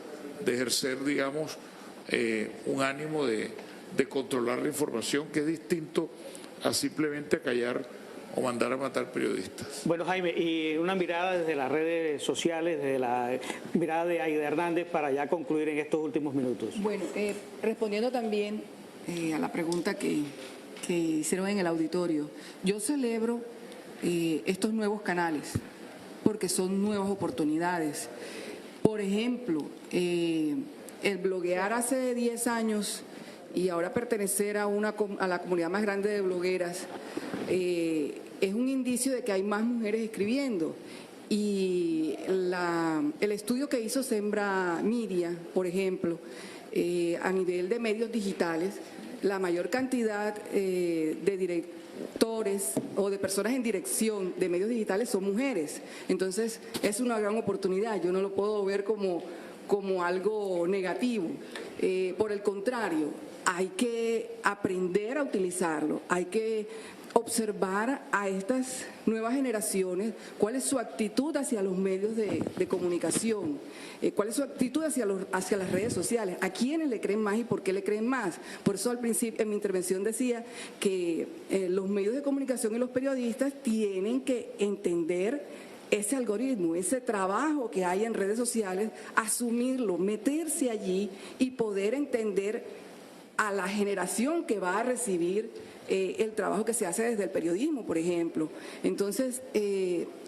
de ejercer, digamos, un ánimo de controlar la información, que es distinto a simplemente callar o mandar a matar periodistas. Bueno, Jaime, y una mirada desde las redes sociales, desde la mirada de Aida Hernández, para ya concluir en estos últimos minutos. Bueno, respondiendo también a la pregunta que hicieron en el auditorio, yo celebro estos nuevos canales porque son nuevas oportunidades. Por ejemplo, el bloguear hace 10 años y ahora pertenecer a la comunidad más grande de blogueras es un indicio de que hay más mujeres escribiendo. Y el estudio que hizo Sembra Media, por ejemplo, a nivel de medios digitales, la mayor cantidad de directores o de personas en dirección de medios digitales son mujeres. Entonces, es una gran oportunidad. Yo no lo puedo ver como algo negativo. Por el contrario, hay que aprender a utilizarlo, hay que observar a estas nuevas generaciones cuál es su actitud hacia los medios de comunicación, cuál es su actitud hacia las redes sociales, a quiénes le creen más y por qué le creen más. Por eso al principio en mi intervención decía que los medios de comunicación y los periodistas tienen que entender ese algoritmo, ese trabajo que hay en redes sociales, asumirlo, meterse allí y poder entender a la generación que va a recibir el trabajo que se hace desde el periodismo, por ejemplo. Entonces,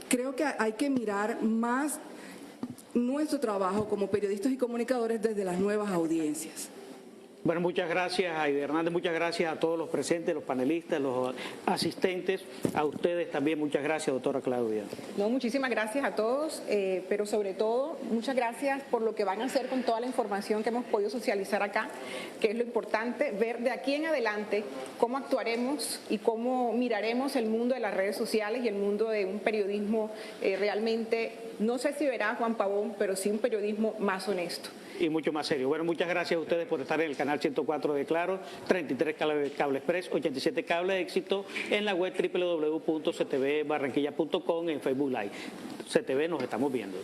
creo que hay que mirar más nuestro trabajo como periodistas y comunicadores desde las nuevas audiencias. Bueno, muchas gracias, Aida Hernández, muchas gracias a todos los presentes, los panelistas, los asistentes, a ustedes también, muchas gracias, doctora Claudia. No, muchísimas gracias a todos, pero sobre todo, muchas gracias por lo que van a hacer con toda la información que hemos podido socializar acá, que es lo importante, ver de aquí en adelante cómo actuaremos y cómo miraremos el mundo de las redes sociales y el mundo de un periodismo realmente, no sé si verá Juan Pavón, pero sí un periodismo más honesto. Y mucho más serio. Bueno, muchas gracias a ustedes por estar en el canal 104 de Claro, 33 Cable Express, 87 Cable de Éxito, en la web www.ctvbarranquilla.com, en Facebook Live. CTV, nos estamos viendo.